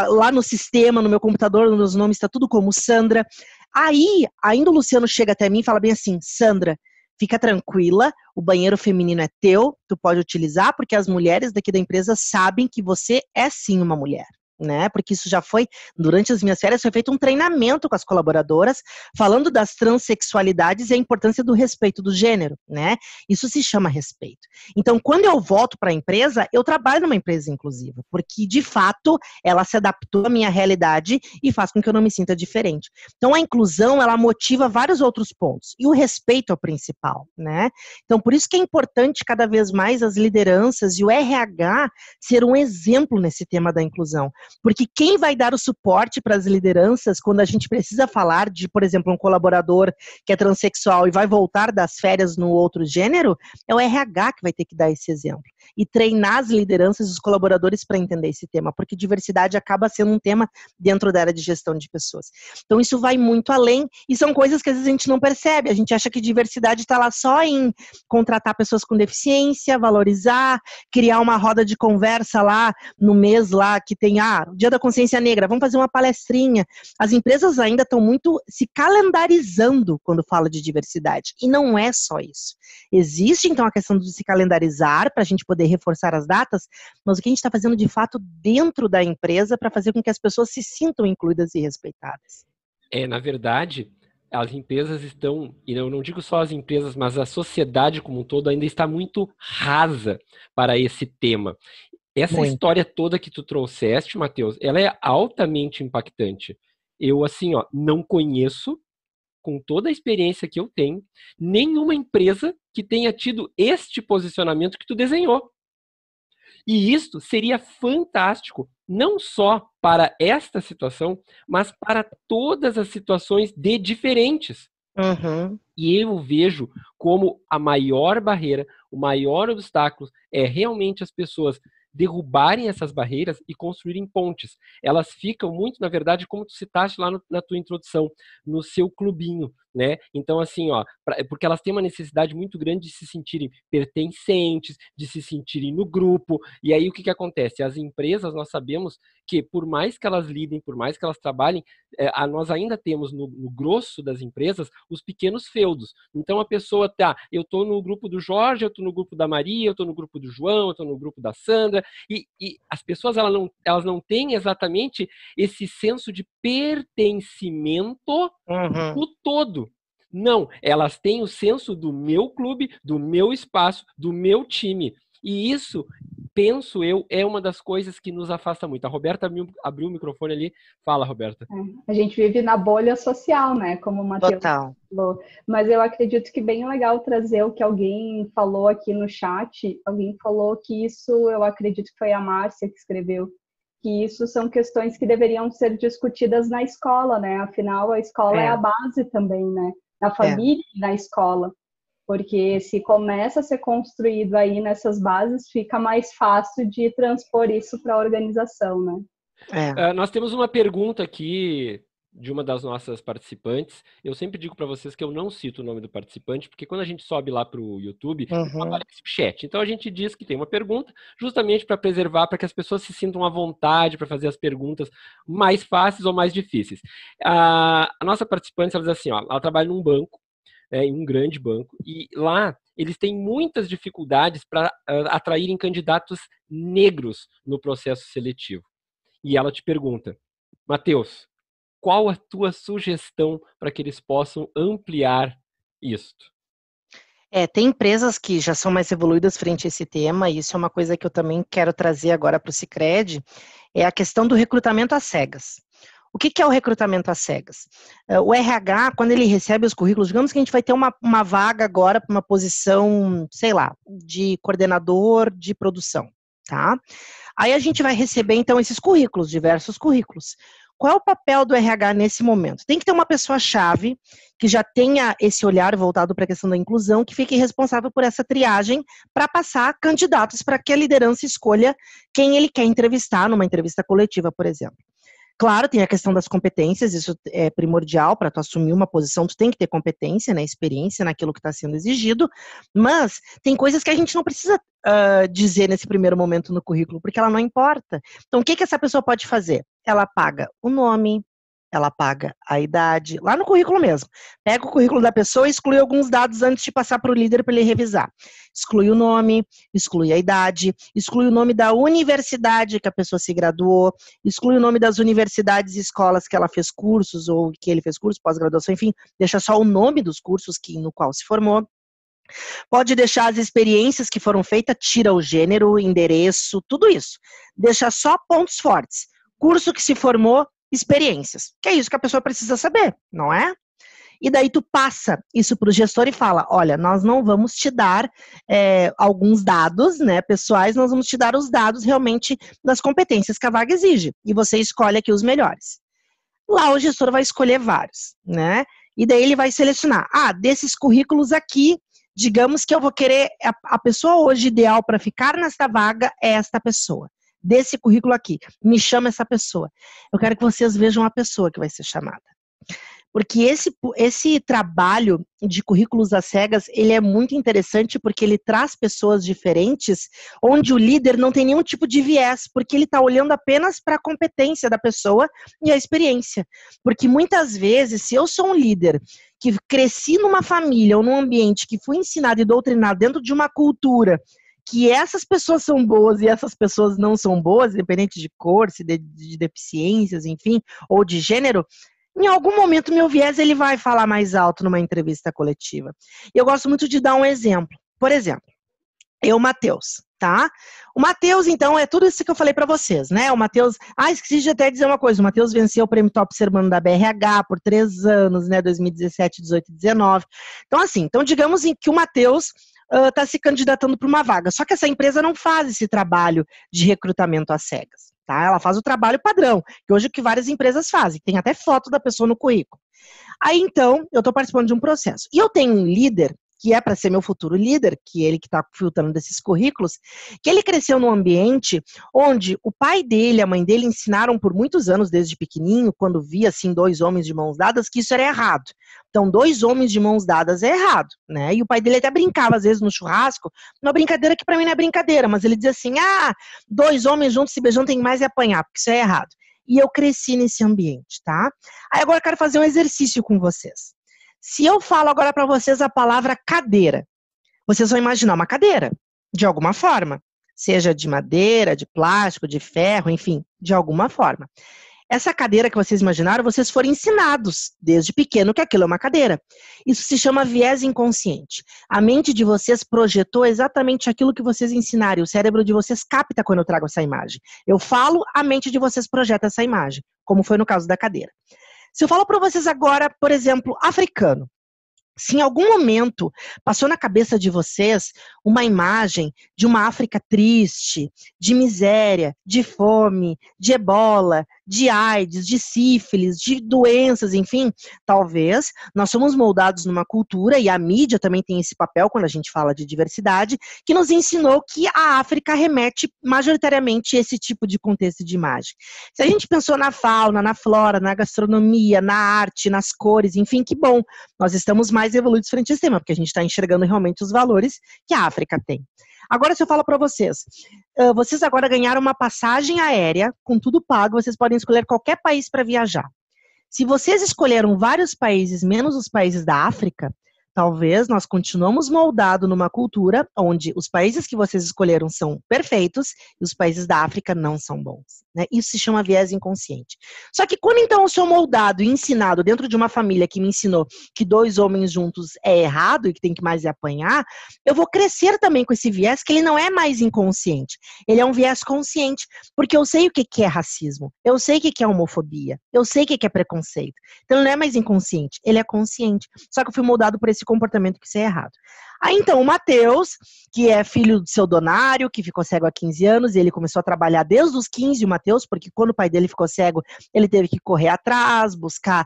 lá no sistema, no meu computador, nos meus nomes, está tudo como Sandra. Aí, ainda o Luciano chega até mim e fala bem assim, Sandra, fica tranquila, o banheiro feminino é teu, tu pode utilizar, porque as mulheres daqui da empresa sabem que você é sim uma mulher. Né? Porque isso já foi, durante as minhas férias, foi feito um treinamento com as colaboradoras, falando das transexualidades e a importância do respeito do gênero, né? Isso se chama respeito. Então, quando eu volto para a empresa, eu trabalho numa empresa inclusiva, porque, de fato, ela se adaptou à minha realidade e faz com que eu não me sinta diferente. Então, a inclusão, ela motiva vários outros pontos, e o respeito é o principal, né? Então, por isso que é importante, cada vez mais, as lideranças e o RH ser um exemplo nesse tema da inclusão. Porque quem vai dar o suporte para as lideranças quando a gente precisa falar de, por exemplo, um colaborador que é transexual e vai voltar das férias no outro gênero, é o RH que vai ter que dar esse exemplo. e treinar as lideranças e os colaboradores para entender esse tema, porque diversidade acaba sendo um tema dentro da área de gestão de pessoas. Então isso vai muito além e são coisas que às vezes a gente não percebe. A gente acha que diversidade está lá só em contratar pessoas com deficiência, valorizar, criar uma roda de conversa lá no mês lá que tem o Dia da Consciência Negra, vamos fazer uma palestrinha. As empresas ainda estão muito se calendarizando quando fala de diversidade. E não é só isso. Existe, então, a questão de se calendarizar para a gente poder reforçar as datas, mas o que a gente está fazendo, de fato, dentro da empresa para fazer com que as pessoas se sintam incluídas e respeitadas. Na verdade, as empresas estão, e eu não digo só as empresas, mas a sociedade como um todo ainda está muito rasa para esse tema. Essa história toda que tu trouxeste, Matheus, ela é altamente impactante. Eu, assim, não conheço, com toda a experiência que eu tenho, nenhuma empresa que tenha tido este posicionamento que tu desenhou. E isso seria fantástico, não só para esta situação, mas para todas as situações de diferentes. Uhum. E eu vejo como a maior barreira, o maior obstáculo é realmente as pessoas derrubarem essas barreiras e construírem pontes. Elas ficam muito, na verdade, como tu citaste lá na tua introdução, no seu clubinho, né? Então, assim, porque elas têm uma necessidade muito grande de se sentirem pertencentes, de se sentirem no grupo, e aí o que acontece? As empresas, nós sabemos que por mais que elas lidem, por mais que elas trabalhem, nós ainda temos no grosso das empresas os pequenos feudos. Então a pessoa eu estou no grupo do Jorge, eu estou no grupo da Maria, eu estou no grupo do João, eu estou no grupo da Sandra, e as pessoas elas não têm exatamente esse senso de pertencimento no todo. Não, elas têm o senso do meu clube, do meu espaço, do meu time. E isso, penso eu, é uma das coisas que nos afasta muito. A Roberta abriu o microfone ali. Fala, Roberta. A gente vive na bolha social, né? Como o Matheus falou. Mas eu acredito que bem legal trazer o que alguém falou aqui no chat. Alguém falou que isso, eu acredito que foi a Márcia que escreveu, que isso são questões que deveriam ser discutidas na escola, né? Afinal, a escola é a base também, né? Na família e na escola. Porque se começa a ser construído aí nessas bases, fica mais fácil de transpor isso para a organização, né? Nós temos uma pergunta aqui de uma das nossas participantes. Eu sempre digo para vocês que eu não cito o nome do participante, porque quando a gente sobe lá para o YouTube, aparece o chat. Então a gente diz que tem uma pergunta, justamente para preservar, para que as pessoas se sintam à vontade para fazer as perguntas mais fáceis ou mais difíceis. A nossa participante, ela diz assim, ela trabalha num banco, em um grande banco, e lá eles têm muitas dificuldades para atraírem candidatos negros no processo seletivo. E ela te pergunta, Matheus, qual a tua sugestão para que eles possam ampliar isto? Tem empresas que já são mais evoluídas frente a esse tema, e isso é uma coisa que eu também quero trazer agora para o Sicredi, é a questão do recrutamento às cegas. O que é o recrutamento às cegas? O RH, quando ele recebe os currículos, digamos que a gente vai ter uma vaga agora para uma posição, sei lá, de coordenador de produção, tá? Aí a gente vai receber, então, esses currículos, diversos currículos. Qual é o papel do RH nesse momento? Tem que ter uma pessoa-chave que já tenha esse olhar voltado para a questão da inclusão, que fique responsável por essa triagem para passar candidatos para que a liderança escolha quem ele quer entrevistar numa entrevista coletiva, por exemplo. Claro, tem a questão das competências, isso é primordial para tu assumir uma posição, tu tem que ter competência, né, experiência naquilo que está sendo exigido, mas tem coisas que a gente não precisa dizer nesse primeiro momento no currículo, porque ela não importa. Então, o que essa pessoa pode fazer? Ela paga o nome, ela paga a idade, lá no currículo mesmo. Pega o currículo da pessoa e exclui alguns dados antes de passar para o líder para ele revisar. Exclui o nome, exclui a idade, exclui o nome da universidade que a pessoa se graduou, exclui o nome das universidades e escolas que ela fez cursos ou que ele fez curso, pós-graduação, enfim, deixa só o nome dos cursos no qual se formou. Pode deixar as experiências que foram feitas, tira o gênero, endereço, tudo isso. Deixa só pontos fortes. Curso que se formou, experiências. Que é isso que a pessoa precisa saber, não é? E daí tu passa isso para o gestor e fala, olha, nós não vamos te dar alguns dados, né, pessoais, nós vamos te dar os dados realmente das competências que a vaga exige. E você escolhe aqui os melhores. Lá o gestor vai escolher vários, né? E daí ele vai selecionar, desses currículos aqui, digamos que eu vou querer, a pessoa hoje ideal para ficar nesta vaga é esta pessoa. Desse currículo aqui, me chama essa pessoa. Eu quero que vocês vejam a pessoa que vai ser chamada. Porque esse trabalho de currículos às cegas, ele é muito interessante porque ele traz pessoas diferentes, onde o líder não tem nenhum tipo de viés, porque ele está olhando apenas para a competência da pessoa e a experiência. Porque muitas vezes, se eu sou um líder que cresci numa família ou num ambiente que fui ensinado e doutrinado dentro de uma cultura que essas pessoas são boas e essas pessoas não são boas, independente de cor, de deficiências, enfim, ou de gênero, em algum momento meu viés ele vai falar mais alto numa entrevista coletiva. E eu gosto muito de dar um exemplo. Por exemplo, Matheus, tá? O Matheus, então, é tudo isso que eu falei para vocês, né? O Matheus, esqueci de até dizer uma coisa, o Matheus venceu o prêmio Top Ser Humano da BRH por 3 anos, né? 2017, 18 e 19. Então, assim, digamos que o Matheus está se candidatando para uma vaga, só que essa empresa não faz esse trabalho de recrutamento às cegas. Tá? Ela faz o trabalho padrão, que hoje é o que várias empresas fazem, tem até foto da pessoa no currículo. Aí, então, eu estou participando de um processo. E eu tenho um líder, que é para ser meu futuro líder, que é ele que está filtrando desses currículos, que ele cresceu num ambiente onde o pai dele, a mãe dele ensinaram por muitos anos, desde pequenininho, quando via, assim, 2 homens de mãos dadas, que isso era errado. Então, 2 homens de mãos dadas é errado, né? E o pai dele até brincava, às vezes, no churrasco, uma brincadeira que para mim não é brincadeira, mas ele dizia assim, 2 homens juntos se beijando tem mais é apanhar, porque isso é errado. E eu cresci nesse ambiente, tá? Aí agora eu quero fazer um exercício com vocês. Se eu falo agora para vocês a palavra cadeira, vocês vão imaginar uma cadeira, de alguma forma. Seja de madeira, de plástico, de ferro, enfim, de alguma forma. Essa cadeira que vocês imaginaram, vocês foram ensinados desde pequeno que aquilo é uma cadeira. Isso se chama viés inconsciente. A mente de vocês projetou exatamente aquilo que vocês ensinaram. O cérebro de vocês capta quando eu trago essa imagem. Eu falo, a mente de vocês projeta essa imagem, como foi no caso da cadeira. Se eu falo para vocês agora, por exemplo, africano, se em algum momento passou na cabeça de vocês uma imagem de uma África triste, de miséria, de fome, de ebola, de AIDS, de sífilis, de doenças, enfim, talvez nós somos moldados numa cultura, e a mídia também tem esse papel quando a gente fala de diversidade, que nos ensinou que a África remete majoritariamente a esse tipo de contexto de imagem. Se a gente pensou na fauna, na flora, na gastronomia, na arte, nas cores, enfim, que bom, nós estamos mais evoluídos frente a esse tema, porque a gente está enxergando realmente os valores que a África tem. Agora, se eu falo para vocês, vocês agora ganharam uma passagem aérea, com tudo pago, vocês podem escolher qualquer país para viajar. Se vocês escolheram vários países, menos os países da África, talvez nós continuamos moldados numa cultura onde os países que vocês escolheram são perfeitos e os países da África não são bons. Né? Isso se chama viés inconsciente. Só que quando então eu sou moldado e ensinado dentro de uma família que me ensinou que 2 homens juntos é errado e que tem que mais apanhar, eu vou crescer também com esse viés que ele não é mais inconsciente. Ele é um viés consciente, porque eu sei o que é racismo, eu sei o que é homofobia, eu sei o que é preconceito. Então ele não é mais inconsciente, ele é consciente. Só que eu fui moldado por esse comportamento que isso é errado. Aí então o Matheus, que é filho do seu Donário, que ficou cego há 15 anos, e ele começou a trabalhar desde os 15, o Matheus, porque quando o pai dele ficou cego, ele teve que correr atrás, buscar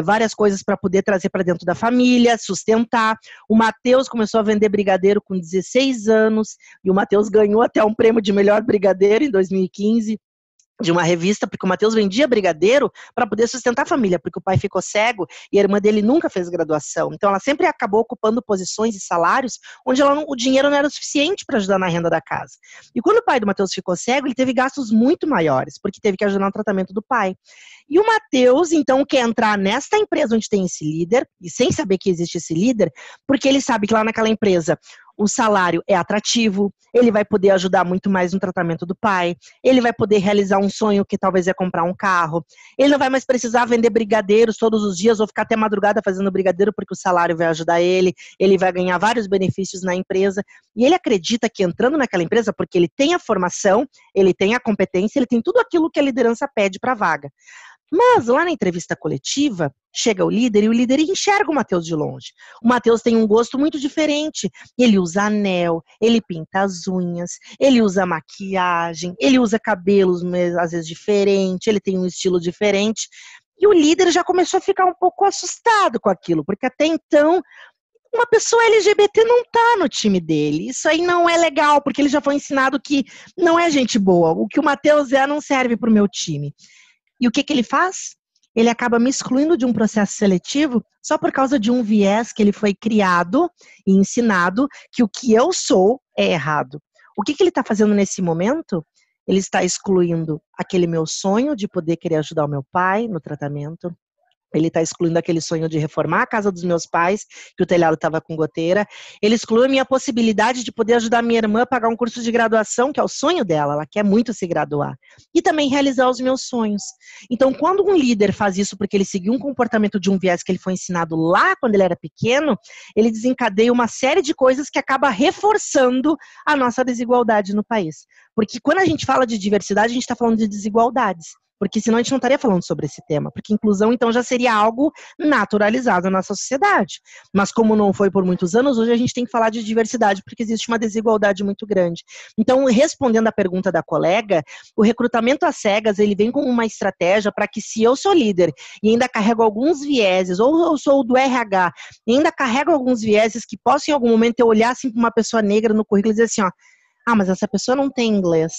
várias coisas para poder trazer para dentro da família, sustentar. O Matheus começou a vender brigadeiro com 16 anos, e o Matheus ganhou até um prêmio de melhor brigadeiro em 2015. De uma revista, porque o Matheus vendia brigadeiro para poder sustentar a família, porque o pai ficou cego e a irmã dele nunca fez graduação. Então ela sempre acabou ocupando posições e salários onde o dinheiro não era o suficiente para ajudar na renda da casa. E quando o pai do Matheus ficou cego, ele teve gastos muito maiores, porque teve que ajudar no tratamento do pai. E o Matheus, então, quer entrar nesta empresa onde tem esse líder, e sem saber que existe esse líder, porque ele sabe que lá naquela empresa o salário é atrativo, ele vai poder ajudar muito mais no tratamento do pai, ele vai poder realizar um sonho que talvez é comprar um carro, ele não vai mais precisar vender brigadeiros todos os dias ou ficar até madrugada fazendo brigadeiro porque o salário vai ajudar ele vai ganhar vários benefícios na empresa, e ele acredita que entrando naquela empresa, porque ele tem a formação, ele tem a competência, ele tem tudo aquilo que a liderança pede para a vaga. Mas lá na entrevista coletiva, chega o líder e o líder enxerga o Matheus de longe. O Matheus tem um gosto muito diferente. Ele usa anel, ele pinta as unhas, ele usa maquiagem, ele usa cabelos às vezes diferentes, ele tem um estilo diferente. E o líder já começou a ficar um pouco assustado com aquilo, porque até então uma pessoa LGBT não tá no time dele. Isso aí não é legal, porque ele já foi ensinado que não é gente boa. O que o Matheus é não serve pro meu time. E o que ele faz? Ele acaba me excluindo de um processo seletivo só por causa de um viés que ele foi criado e ensinado que o que eu sou é errado. O que ele está fazendo nesse momento? Ele está excluindo aquele meu sonho de poder querer ajudar o meu pai no tratamento. Ele está excluindo aquele sonho de reformar a casa dos meus pais, que o telhado estava com goteira. Ele exclui a minha possibilidade de poder ajudar minha irmã a pagar um curso de graduação, que é o sonho dela, ela quer muito se graduar. E também realizar os meus sonhos. Então, quando um líder faz isso porque ele seguiu um comportamento de um viés que ele foi ensinado lá quando ele era pequeno, ele desencadeia uma série de coisas que acaba reforçando a nossa desigualdade no país. Porque quando a gente fala de diversidade, a gente está falando de desigualdades. Porque senão a gente não estaria falando sobre esse tema. Porque inclusão, então, já seria algo naturalizado na nossa sociedade. Mas como não foi por muitos anos, hoje a gente tem que falar de diversidade, porque existe uma desigualdade muito grande. Então, respondendo à pergunta da colega, o recrutamento às cegas, ele vem como uma estratégia para que, se eu sou líder e ainda carrego alguns vieses, ou eu sou do RH e ainda carrego alguns vieses que possam, em algum momento, eu olhar assim para uma pessoa negra no currículo e dizer assim, ó, mas essa pessoa não tem inglês.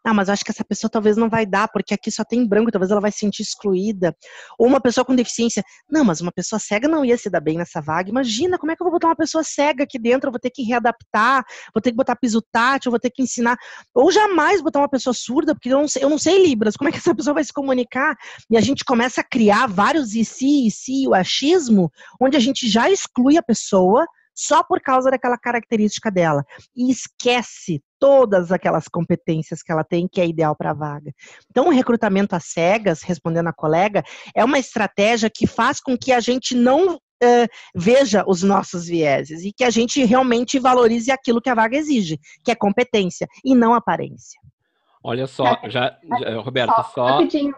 Mas eu acho que essa pessoa talvez não vai dar, porque aqui só tem branco, talvez ela vai se sentir excluída. Ou uma pessoa com deficiência. Não, mas uma pessoa cega não ia se dar bem nessa vaga. Imagina, como é que eu vou botar uma pessoa cega aqui dentro? Eu vou ter que readaptar, vou ter que botar piso tátil, vou ter que ensinar. Ou jamais botar uma pessoa surda, porque eu não sei Libras. Como é que essa pessoa vai se comunicar? E a gente começa a criar vários o achismo, onde a gente já exclui a pessoa só por causa daquela característica dela. E esquece todas aquelas competências que ela tem, que é ideal para a vaga. Então, o recrutamento às cegas, respondendo a colega, é uma estratégia que faz com que a gente não veja os nossos vieses e que a gente realmente valorize aquilo que a vaga exige, que é competência e não aparência. Olha só, Roberta, só... Rapidinho.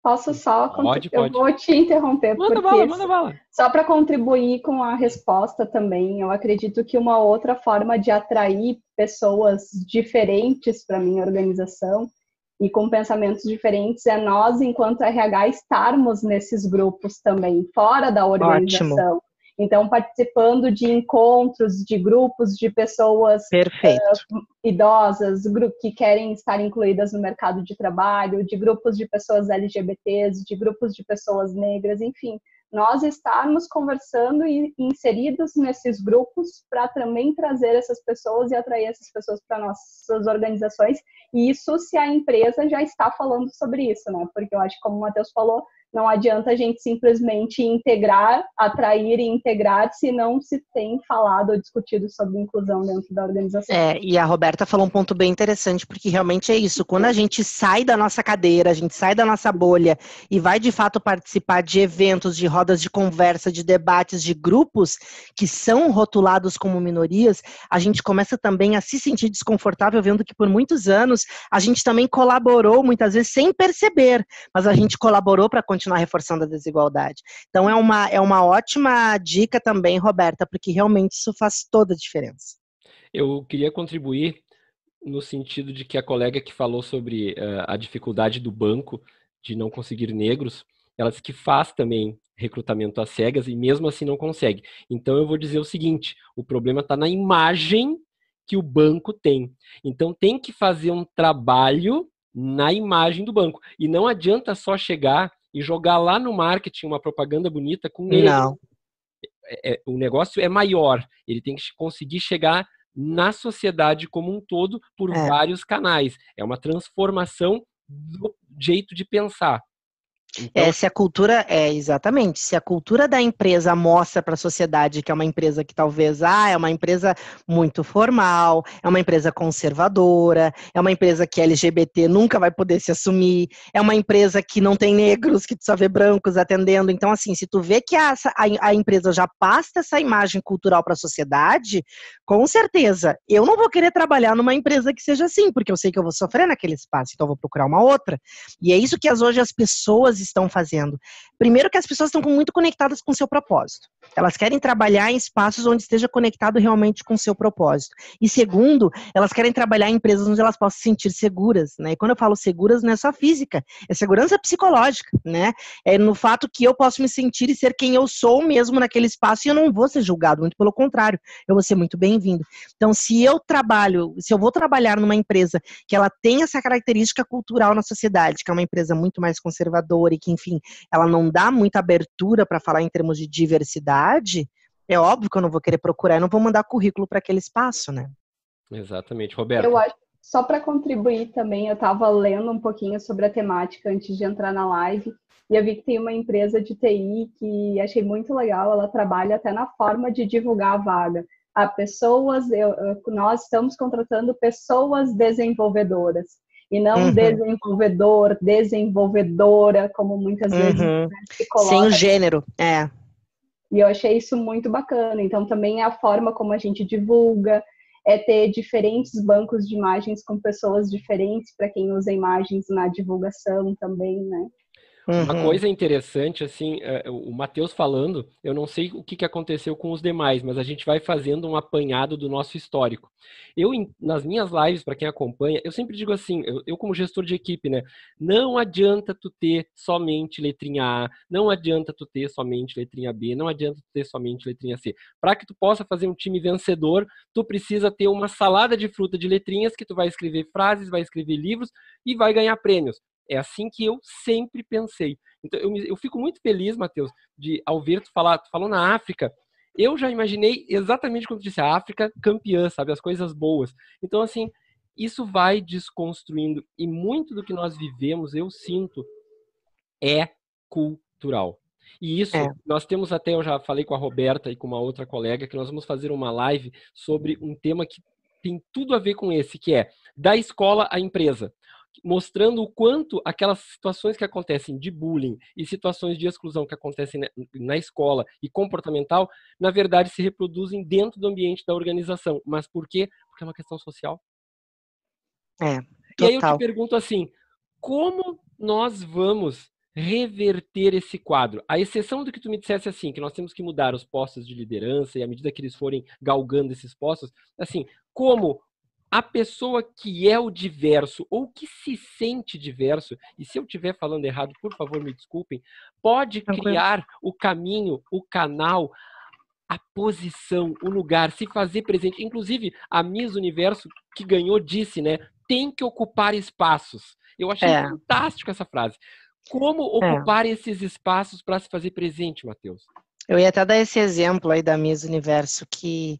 Posso só... Pode. Eu vou te interromper, manda bala. Só para contribuir com a resposta também, eu acredito que uma outra forma de atrair pessoas diferentes para a minha organização e com pensamentos diferentes é nós, enquanto RH, estarmos nesses grupos também, fora da organização. Ótimo. Então, participando de encontros, de grupos de pessoas idosas, que querem estar incluídas no mercado de trabalho, de grupos de pessoas LGBTs, de grupos de pessoas negras, enfim. Nós estarmos conversando e inseridos nesses grupos para também trazer essas pessoas e atrair essas pessoas para nossas organizações. E isso se a empresa já está falando sobre isso, né? Porque eu acho que, como o Matheus falou, não adianta a gente simplesmente atrair e integrar se não se tem falado ou discutido sobre inclusão dentro da organização. E a Roberta falou um ponto bem interessante, porque realmente é isso. Quando a gente sai da nossa cadeira, a gente sai da nossa bolha e vai de fato participar de eventos, de rodas de conversa, de debates, de grupos que são rotulados como minorias, a gente começa também a se sentir desconfortável vendo que por muitos anos a gente também colaborou, muitas vezes sem perceber, mas a gente colaborou para continuar reforçando a desigualdade. Então é uma ótima dica também, Roberta, porque realmente isso faz toda a diferença. Eu queria contribuir no sentido de que a colega que falou sobre a dificuldade do banco de não conseguir negros, ela disse que faz também recrutamento às cegas e mesmo assim não consegue. Então eu vou dizer o seguinte, o problema está na imagem que o banco tem. Então tem que fazer um trabalho na imagem do banco. E não adianta só chegar e jogar lá no marketing uma propaganda bonita com negro. Não. O negócio é maior. Ele tem que conseguir chegar na sociedade como um todo por vários canais. É uma transformação do jeito de pensar. Então, se a cultura, exatamente, se a cultura da empresa mostra para a sociedade que é uma empresa que talvez, é uma empresa muito formal, é uma empresa conservadora, é uma empresa que LGBT nunca vai poder se assumir, é uma empresa que não tem negros, que só vê brancos atendendo, então assim, se tu vê que a empresa já passa essa imagem cultural para a sociedade, com certeza, eu não vou querer trabalhar numa empresa que seja assim, porque eu sei que eu vou sofrer naquele espaço, então eu vou procurar uma outra, e é isso que hoje as pessoas estão fazendo? Primeiro que as pessoas estão muito conectadas com o seu propósito. Elas querem trabalhar em espaços onde esteja conectado realmente com o seu propósito. E segundo, elas querem trabalhar em empresas onde elas possam se sentir seguras, né? E quando eu falo seguras, não é só física, é segurança psicológica, né? É no fato que eu posso me sentir e ser quem eu sou mesmo naquele espaço e eu não vou ser julgado, muito pelo contrário, eu vou ser muito bem-vindo. Então, se eu vou trabalhar numa empresa que ela tem essa característica cultural na sociedade, que é uma empresa muito mais conservadora e que, enfim, ela não dá muita abertura para falar em termos de diversidade, é óbvio que eu não vou querer procurar, eu não vou mandar currículo para aquele espaço, né? Exatamente. Roberto. Eu acho, só para contribuir também, eu estava lendo um pouquinho sobre a temática antes de entrar na live, e eu vi que tem uma empresa de TI que achei muito legal, ela trabalha até na forma de divulgar a vaga. Nós estamos contratando pessoas desenvolvedoras, e não desenvolvedor, desenvolvedora, como muitas vezes se coloca. Sem o gênero, E eu achei isso muito bacana. Então, também é a forma como a gente divulga, é ter diferentes bancos de imagens com pessoas diferentes para quem usa imagens na divulgação também, né? Uma coisa interessante, assim, o Matheus falando, eu não sei o que aconteceu com os demais, mas a gente vai fazendo um apanhado do nosso histórico. Nas minhas lives, para quem acompanha, eu sempre digo assim, eu como gestor de equipe, né? Não adianta tu ter somente letrinha A, não adianta tu ter somente letrinha B, não adianta tu ter somente letrinha C. Para que tu possa fazer um time vencedor, tu precisa ter uma salada de fruta de letrinhas que tu vai escrever frases, vai escrever livros e vai ganhar prêmios. É assim que eu sempre pensei. Então, eu fico muito feliz, Matheus, ao ver tu falou na África, eu já imaginei exatamente quando tu disse a África campeã, sabe? As coisas boas. Então, assim, isso vai desconstruindo. E muito do que nós vivemos, eu sinto, é cultural. E isso, nós temos até, eu já falei com a Roberta e com uma outra colega, que nós vamos fazer uma live sobre um tema que tem tudo a ver com esse, que é da escola à empresa. Mostrando o quanto aquelas situações que acontecem de bullying e situações de exclusão que acontecem na escola e comportamental, na verdade se reproduzem dentro do ambiente da organização. Mas por quê? Porque é uma questão social. Total. E aí eu te pergunto assim, como nós vamos reverter esse quadro? A exceção do que tu me dissesse assim, que nós temos que mudar os postos de liderança e à medida que eles forem galgando esses postos, assim, como a pessoa que é o diverso ou que se sente diverso, e se eu estiver falando errado, por favor, me desculpem, pode criar o caminho, o canal, a posição, o lugar, se fazer presente. Inclusive, a Miss Universo que ganhou disse, né? Tem que ocupar espaços. Eu achei fantástico essa frase. Como ocupar esses espaços para se fazer presente, Matheus? Eu ia até dar esse exemplo aí da Miss Universo, que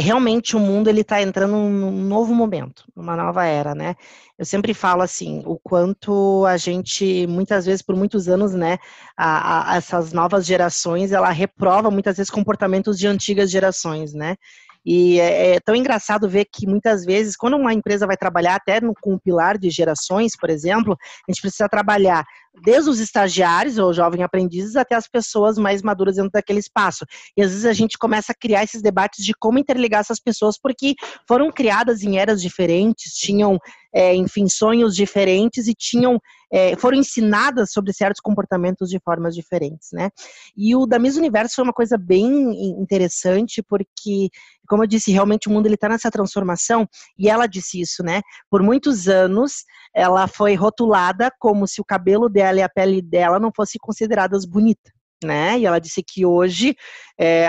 realmente o mundo ele está entrando num novo momento, numa nova era, né? Eu sempre falo assim, o quanto a gente, muitas vezes, por muitos anos, né, essas novas gerações, ela reprova muitas vezes comportamentos de antigas gerações, né? E é tão engraçado ver que muitas vezes, quando uma empresa vai trabalhar até com um pilar de gerações, por exemplo, a gente precisa trabalhar desde os estagiários ou jovens aprendizes até as pessoas mais maduras dentro daquele espaço. E às vezes a gente começa a criar esses debates de como interligar essas pessoas, porque foram criadas em eras diferentes, tinham, enfim, sonhos diferentes e foram ensinadas sobre certos comportamentos de formas diferentes, né? E o da Miss Universo foi uma coisa bem interessante, porque, como eu disse, realmente o mundo está nessa transformação, e ela disse isso, né? Por muitos anos, ela foi rotulada como se o cabelo dela e a pele dela não fossem consideradas bonitas, né? E ela disse que hoje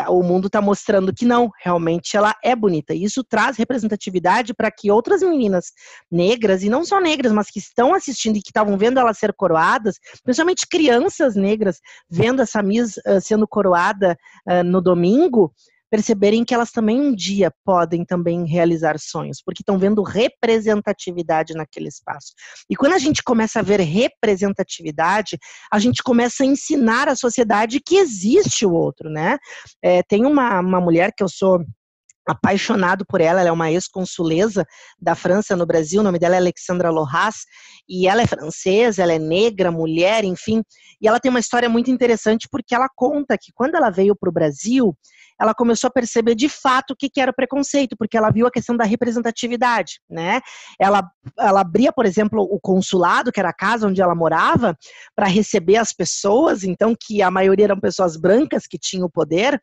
o mundo está mostrando que não, realmente ela é bonita. E isso traz representatividade para que outras meninas negras, e não só negras, mas que estão assistindo e que estavam vendo ela ser coroadas, principalmente crianças negras, vendo essa Miss sendo coroada no domingo, perceberem que elas também um dia podem também realizar sonhos, porque estão vendo representatividade naquele espaço. E quando a gente começa a ver representatividade, a gente começa a ensinar à sociedade que existe o outro, né? Tem uma mulher que eu sou apaixonado por ela é uma ex-consuleza da França no Brasil, o nome dela é Alexandra Lohas, e ela é francesa, ela é negra, mulher, enfim, e ela tem uma história muito interessante porque ela conta que quando ela veio para o Brasil, ela começou a perceber de fato o que era o preconceito, porque ela viu a questão da representatividade, né? Ela abria, por exemplo, o consulado, que era a casa onde ela morava, para receber as pessoas, então que a maioria eram pessoas brancas que tinham o poder,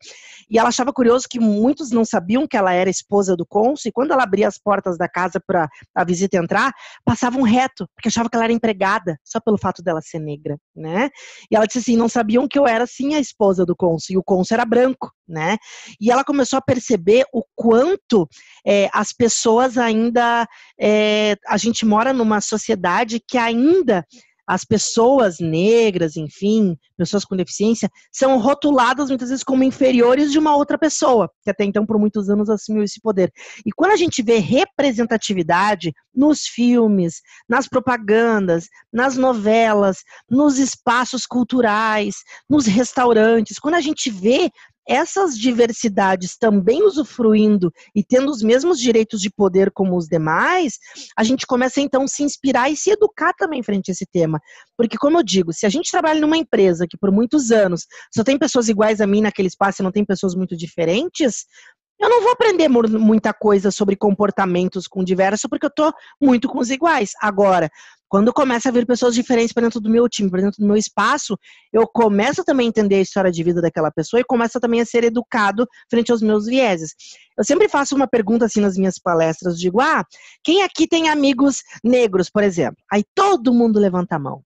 e ela achava curioso que muitos não sabiam que ela era esposa do cônsul, e quando ela abria as portas da casa para a visita entrar, passavam reto, porque achavam que ela era empregada, só pelo fato dela ser negra, né? E ela disse assim, não sabiam que eu era, sim, a esposa do cônsul, e o cônsul era branco, né? E ela começou a perceber o quanto as pessoas ainda... a gente mora numa sociedade que ainda... As pessoas negras, enfim, pessoas com deficiência, são rotuladas muitas vezes como inferiores de uma outra pessoa, que até então por muitos anos assumiu esse poder. E quando a gente vê representatividade nos filmes, nas propagandas, nas novelas, nos espaços culturais, nos restaurantes, quando a gente vê essas diversidades também usufruindo e tendo os mesmos direitos de poder como os demais, a gente começa então a se inspirar e se educar também frente a esse tema. Porque, como eu digo, se a gente trabalha numa empresa que por muitos anos só tem pessoas iguais a mim naquele espaço e não tem pessoas muito diferentes, eu não vou aprender muita coisa sobre comportamentos com diversos, porque eu estou muito com os iguais. Agora, quando começa a vir pessoas diferentes para dentro do meu time, para dentro do meu espaço, eu começo também a entender a história de vida daquela pessoa e começo também a ser educado frente aos meus vieses. Eu sempre faço uma pergunta assim nas minhas palestras, digo, quem aqui tem amigos negros, por exemplo? Aí todo mundo levanta a mão.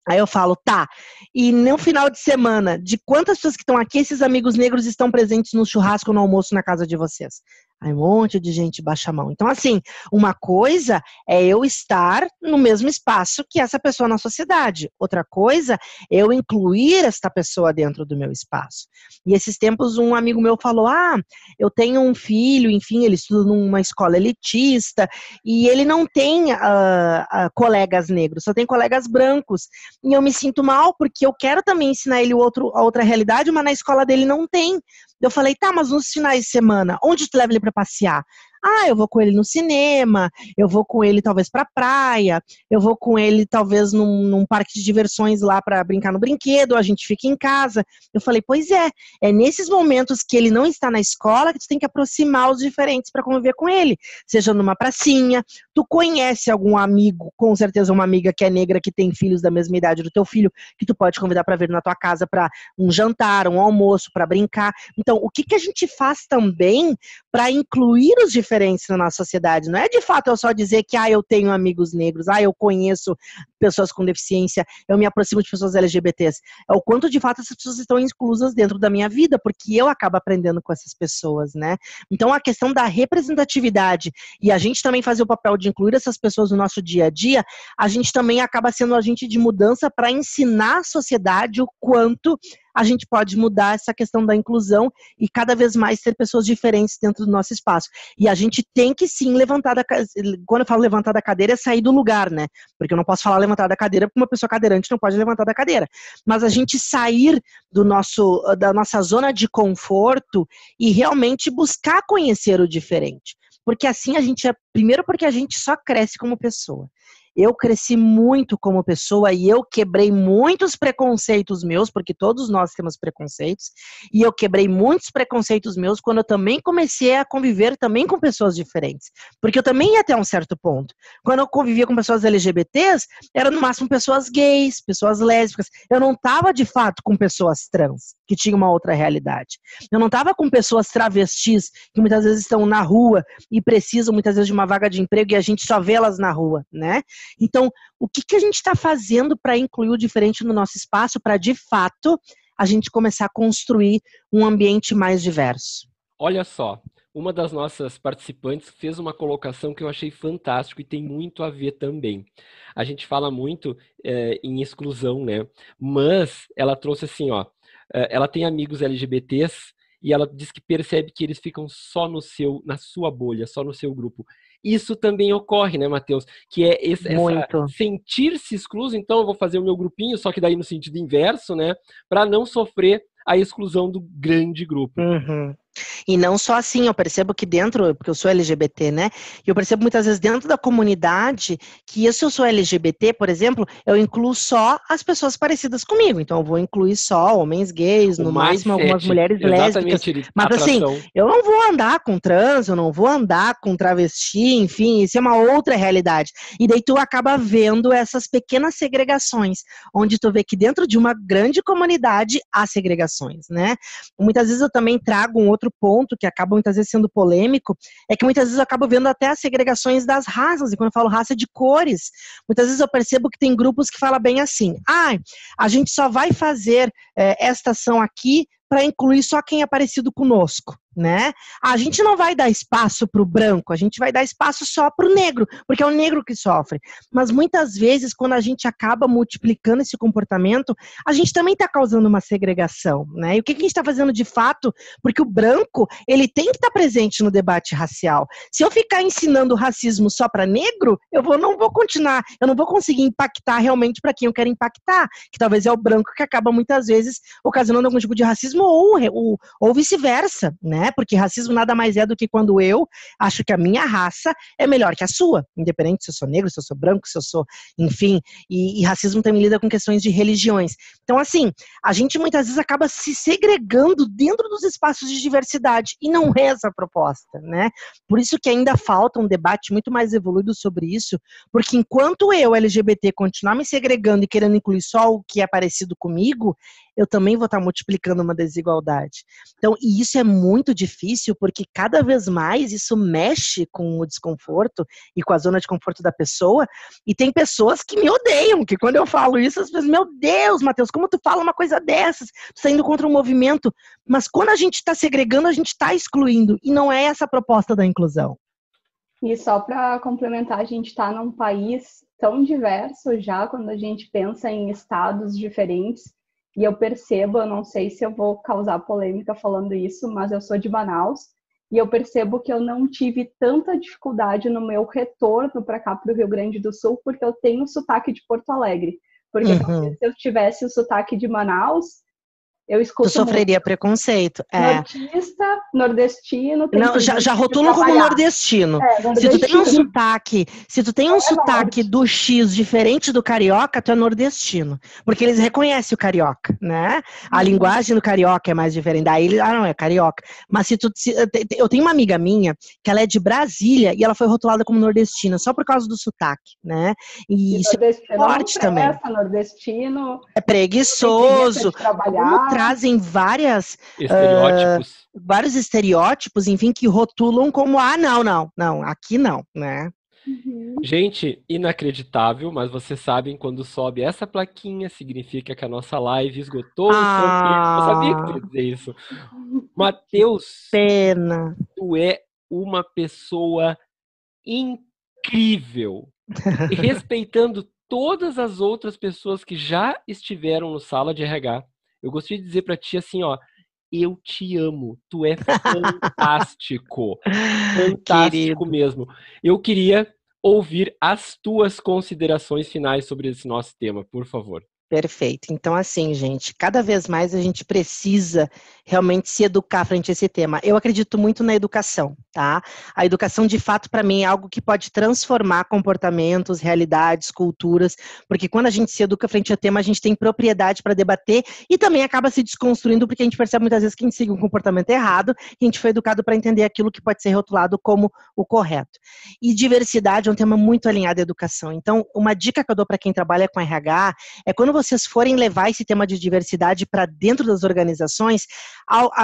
Aí eu falo, tá, e no final de semana, de quantas pessoas que estão aqui, esses amigos negros estão presentes no churrasco, no almoço na casa de vocês? Aí um monte de gente baixa a mão. Então, assim, uma coisa é eu estar no mesmo espaço que essa pessoa na sociedade. Outra coisa é eu incluir esta pessoa dentro do meu espaço. E esses tempos um amigo meu falou, eu tenho um filho, enfim, ele estuda numa escola elitista, e ele não tem colegas negros, só tem colegas brancos. E eu me sinto mal, porque eu quero também ensinar ele a outra realidade, mas na escola dele não tem. Eu falei, tá, mas nos finais de semana, onde tu leva ele para passear? Eu vou com ele no cinema, eu vou com ele talvez pra praia, eu vou com ele talvez num parque de diversões lá para brincar no brinquedo, a gente fica em casa. Eu falei, pois é nesses momentos que ele não está na escola que tu tem que aproximar os diferentes para conviver com ele, seja numa pracinha, tu conhece algum amigo, com certeza uma amiga que é negra, que tem filhos da mesma idade do teu filho, que tu pode convidar para vir na tua casa para um jantar, um almoço, para brincar. Então, o que a gente faz também para incluir os diferentes na nossa sociedade? Não é de fato eu só dizer que eu tenho amigos negros, eu conheço pessoas com deficiência, eu me aproximo de pessoas LGBTs. É o quanto de fato essas pessoas estão inclusas dentro da minha vida, porque eu acabo aprendendo com essas pessoas, né? Então a questão da representatividade e a gente também fazer o papel de incluir essas pessoas no nosso dia a dia, a gente também acaba sendo um agente de mudança para ensinar a sociedade o quanto a gente pode mudar essa questão da inclusão e cada vez mais ter pessoas diferentes dentro do nosso espaço. E a gente tem que sim levantar quando eu falo levantar da cadeira, é sair do lugar, né? Porque eu não posso falar levantar da cadeira porque uma pessoa cadeirante não pode levantar da cadeira. Mas a gente sair da nossa zona de conforto e realmente buscar conhecer o diferente. Porque assim primeiro porque a gente só cresce como pessoa. Eu cresci muito como pessoa e eu quebrei muitos preconceitos meus, porque todos nós temos preconceitos, e eu quebrei muitos preconceitos meus quando eu também comecei a conviver também com pessoas diferentes, porque eu também ia até um certo ponto. Quando eu convivia com pessoas LGBTs, eram no máximo pessoas gays, pessoas lésbicas, eu não estava de fato com pessoas trans, que tinham uma outra realidade. Eu não estava com pessoas travestis, que muitas vezes estão na rua e precisam muitas vezes de uma vaga de emprego e a gente só vê elas na rua, né? Então, o que a gente está fazendo para incluir o diferente no nosso espaço, para, de fato, a gente começar a construir um ambiente mais diverso? Olha só, uma das nossas participantes fez uma colocação que eu achei fantástico e tem muito a ver também. A gente fala muito em exclusão, né? Mas ela trouxe assim, ela tem amigos LGBTs e ela diz que percebe que eles ficam só na sua bolha, só no seu grupo. Isso também ocorre, né, Matheus? Que é essa sentir-se excluso, então eu vou fazer o meu grupinho, só que daí no sentido inverso, né? Para não sofrer a exclusão do grande grupo. Uhum. E não só assim, eu percebo que dentro, porque eu sou LGBT, né? E eu percebo muitas vezes dentro da comunidade que se eu sou LGBT, por exemplo, eu incluo só as pessoas parecidas comigo. Então eu vou incluir só homens gays, O no máximo algumas mindset, mulheres lésbicas. exatamente, Mas assim, atração. eu não vou andar com trans, eu não vou andar com travesti, enfim, isso é uma outra realidade. E daí tu acaba vendo essas pequenas segregações, onde tu vê que dentro de uma grande comunidade há segregações, né? Muitas vezes eu também trago um outro ponto que acaba muitas vezes sendo polêmico, é que muitas vezes eu acabo vendo até as segregações das raças, e quando eu falo raça, de cores. Muitas vezes eu percebo que tem grupos que falam bem assim, a gente só vai fazer esta ação aqui para incluir só quem é parecido conosco, né? A gente não vai dar espaço para o branco, a gente vai dar espaço só para o negro, porque é o negro que sofre. Mas muitas vezes, quando a gente acaba multiplicando esse comportamento, a gente também está causando uma segregação, né? E o que a gente está fazendo de fato? Porque o branco, ele tem que estar presente no debate racial. Se eu ficar ensinando racismo só para negro, eu não vou continuar, eu não vou conseguir impactar realmente para quem eu quero impactar, que talvez é o branco que acaba muitas vezes ocasionando algum tipo de racismo ou vice-versa, né? Porque racismo nada mais é do que quando eu acho que a minha raça é melhor que a sua, independente se eu sou negro, se eu sou branco, se eu sou, enfim, e racismo também lida com questões de religiões. Então, assim, a gente muitas vezes acaba se segregando dentro dos espaços de diversidade, e não é essa a proposta, né? Por isso que ainda falta um debate muito mais evoluído sobre isso, porque enquanto eu, LGBT, continuar me segregando e querendo incluir só o que é parecido comigo, eu também vou estar multiplicando uma desigualdade. Então, e isso é muito difícil, porque cada vez mais isso mexe com o desconforto e com a zona de conforto da pessoa, e tem pessoas que me odeiam, que quando eu falo isso, as pessoas, meu Deus, Matheus, como tu fala uma coisa dessas? Tu tá indo contra um movimento. Mas quando a gente está segregando, a gente está excluindo, e não é essa a proposta da inclusão. E só para complementar, a gente está num país tão diverso já, quando a gente pensa em estados diferentes, e eu percebo, eu não sei se eu vou causar polêmica falando isso, mas eu sou de Manaus, e eu percebo que eu não tive tanta dificuldade no meu retorno para cá, para o Rio Grande do Sul, porque eu tenho o sotaque de Porto Alegre. Porque talvez se eu tivesse o sotaque de Manaus, eu escuto tu sofreria muito preconceito. nortista, nordestino. Não, já rotulam como nordestino. Se tu tem um sotaque do X diferente do carioca, tu é nordestino. Porque eles reconhecem o carioca, né? A linguagem do carioca é mais diferente. Daí ele, não, é carioca. Mas eu tenho uma amiga minha que ela é de Brasília e ela foi rotulada como nordestina só por causa do sotaque, né? E isso é forte também. Nordestino é preguiçoso. Como trazem vários estereótipos, enfim, que rotulam como, não, aqui não, né? Gente, inacreditável, mas vocês sabem, quando sobe essa plaquinha, significa que a nossa live esgotou o seu tempo. Eu sabia que tu ia dizer isso. Matheus, pena. Tu é uma pessoa incrível. E respeitando todas as outras pessoas que já estiveram no Sala de RH, eu gostaria de dizer para ti assim, ó, eu te amo, tu é fantástico, fantástico mesmo. Eu queria ouvir as tuas considerações finais sobre esse nosso tema, por favor. Perfeito. Então, assim, gente, cada vez mais a gente precisa realmente se educar frente a esse tema. Eu acredito muito na educação, tá? A educação, de fato, para mim, é algo que pode transformar comportamentos, realidades, culturas, porque quando a gente se educa frente ao tema, a gente tem propriedade para debater e também acaba se desconstruindo, porque a gente percebe muitas vezes que a gente segue um comportamento errado e a gente foi educado para entender aquilo que pode ser rotulado como o correto. E diversidade é um tema muito alinhado à educação. Então, uma dica que eu dou para quem trabalha com RH é quando vocês forem levar esse tema de diversidade para dentro das organizações,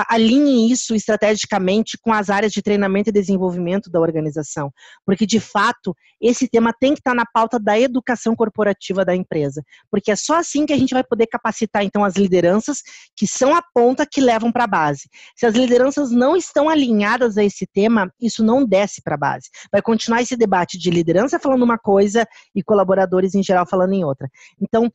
alinhem isso estrategicamente com as áreas de treinamento e desenvolvimento da organização, porque de fato esse tema tem que estar na pauta da educação corporativa da empresa, porque é só assim que a gente vai poder capacitar então as lideranças, que são a ponta que levam para a base. Se as lideranças não estão alinhadas a esse tema, isso não desce para a base. Vai continuar esse debate de liderança falando uma coisa e colaboradores em geral falando em outra. Então,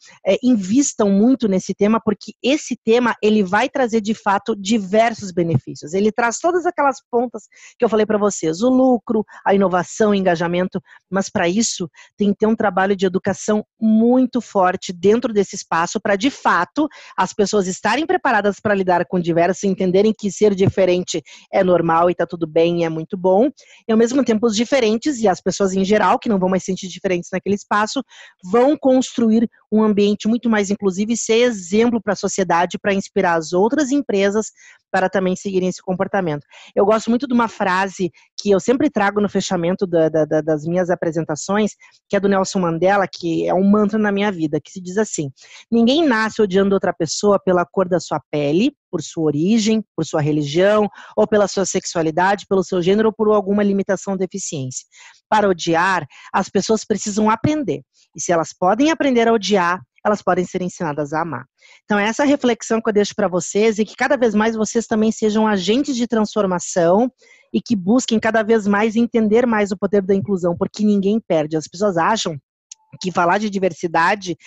invistam muito nesse tema, porque esse tema, ele vai trazer, de fato, diversos benefícios. Ele traz todas aquelas pontas que eu falei para vocês, o lucro, a inovação, o engajamento, mas para isso tem que ter um trabalho de educação muito forte dentro desse espaço, para, de fato, as pessoas estarem preparadas para lidar com diversos, entenderem que ser diferente é normal e está tudo bem e é muito bom, e ao mesmo tempo os diferentes e as pessoas em geral, que não vão mais se sentir diferentes naquele espaço, vão construir um ambiente muito mais inclusivo e ser exemplo para a sociedade, para inspirar as outras empresas para também seguirem esse comportamento. Eu gosto muito de uma frase que eu sempre trago no fechamento das minhas apresentações, que é do Nelson Mandela, que é um mantra na minha vida, que se diz assim: ninguém nasce odiando outra pessoa pela cor da sua pele, por sua origem, por sua religião, ou pela sua sexualidade, pelo seu gênero ou por alguma limitação ou deficiência. Para odiar, as pessoas precisam aprender. E se elas podem aprender a odiar, elas podem ser ensinadas a amar. Então, essa reflexão que eu deixo para vocês, e que cada vez mais vocês também sejam agentes de transformação e que busquem cada vez mais entender mais o poder da inclusão, porque ninguém perde. As pessoas acham que falar de diversidade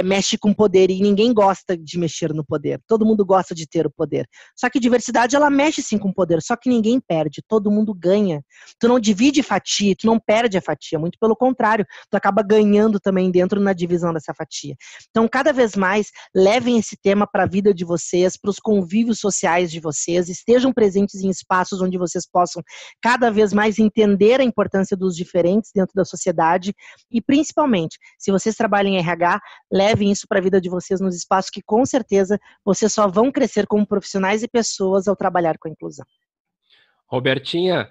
mexe com poder, e ninguém gosta de mexer no poder. Todo mundo gosta de ter o poder. Só que diversidade, ela mexe sim com poder, só que ninguém perde, todo mundo ganha. Tu não divide fatia, tu não perde a fatia, muito pelo contrário, tu acaba ganhando também dentro na divisão dessa fatia. Então, cada vez mais, levem esse tema para a vida de vocês, para os convívios sociais de vocês, estejam presentes em espaços onde vocês possam cada vez mais entender a importância dos diferentes dentro da sociedade e, principalmente, se vocês trabalham em RH, levem isso para a vida de vocês nos espaços que, com certeza, vocês só vão crescer como profissionais e pessoas ao trabalhar com a inclusão. Robertinha,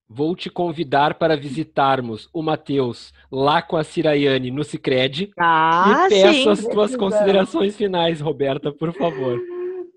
vou te convidar para visitarmos o Matheus lá com a Ciraiane no Sicredi. E peço as tuas considerações finais, Roberta, por favor.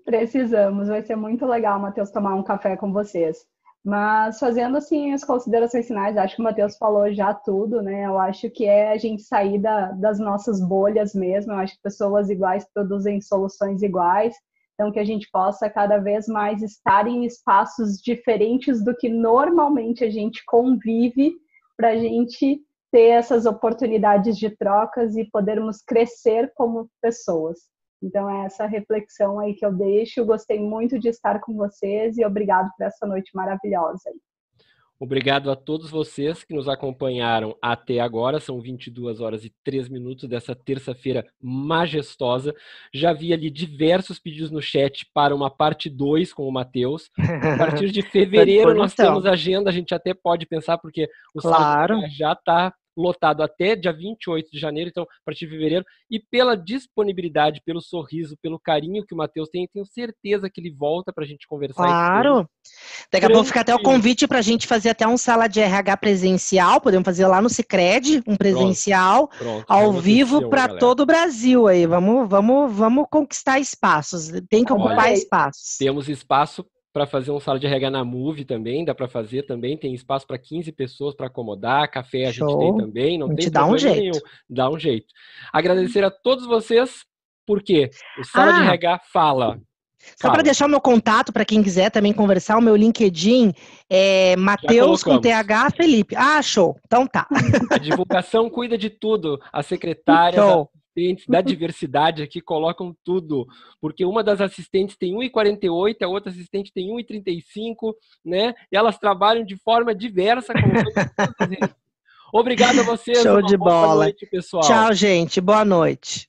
Precisamos, vai ser muito legal, Matheus, tomar um café com vocês. Mas fazendo assim as considerações finais, acho que o Matheus falou já tudo, né? Eu acho que é a gente sair das nossas bolhas mesmo. Eu acho que pessoas iguais produzem soluções iguais. Então, que a gente possa cada vez mais estar em espaços diferentes do que normalmente a gente convive, para a gente ter essas oportunidades de trocas e podermos crescer como pessoas. Então, é essa reflexão aí que eu deixo. Eu gostei muito de estar com vocês e obrigado por essa noite maravilhosa. Obrigado a todos vocês que nos acompanharam até agora. São 22 horas e 3 minutos dessa terça-feira majestosa. Já vi ali diversos pedidos no chat para uma parte 2 com o Matheus. A partir de fevereiro nós temos agenda, a gente até pode pensar, porque o Sala já está lotado até dia 28 de janeiro, então a partir de fevereiro, e pela disponibilidade, pelo sorriso, pelo carinho que o Matheus tem, tenho certeza que ele volta para a gente conversar. Claro! Daqui a pouco fica até o convite para a gente fazer até um sala de RH presencial, podemos fazer lá no Sicredi, um presencial, pronto, ao vivo para todo o Brasil aí. Vamos conquistar espaços, tem que ocupar espaços. Temos espaço para fazer um sala de RH na Move também, dá para fazer também, tem espaço para 15 pessoas para acomodar, café a gente tem também, não tem problema nenhum, dá um jeito. Agradecer a todos vocês, porque o Sala de RH fala. Só para deixar o meu contato, para quem quiser também conversar, o meu LinkedIn é Matheus com TH Felipe. Ah, show, então tá. A divulgação cuida de tudo, a secretária da diversidade aqui colocam tudo, porque uma das assistentes tem 1,48, a outra assistente tem 1,35, né? E elas trabalham de forma diversa. Obrigado a vocês. Show de bola. Boa noite, pessoal. Tchau, gente. Boa noite.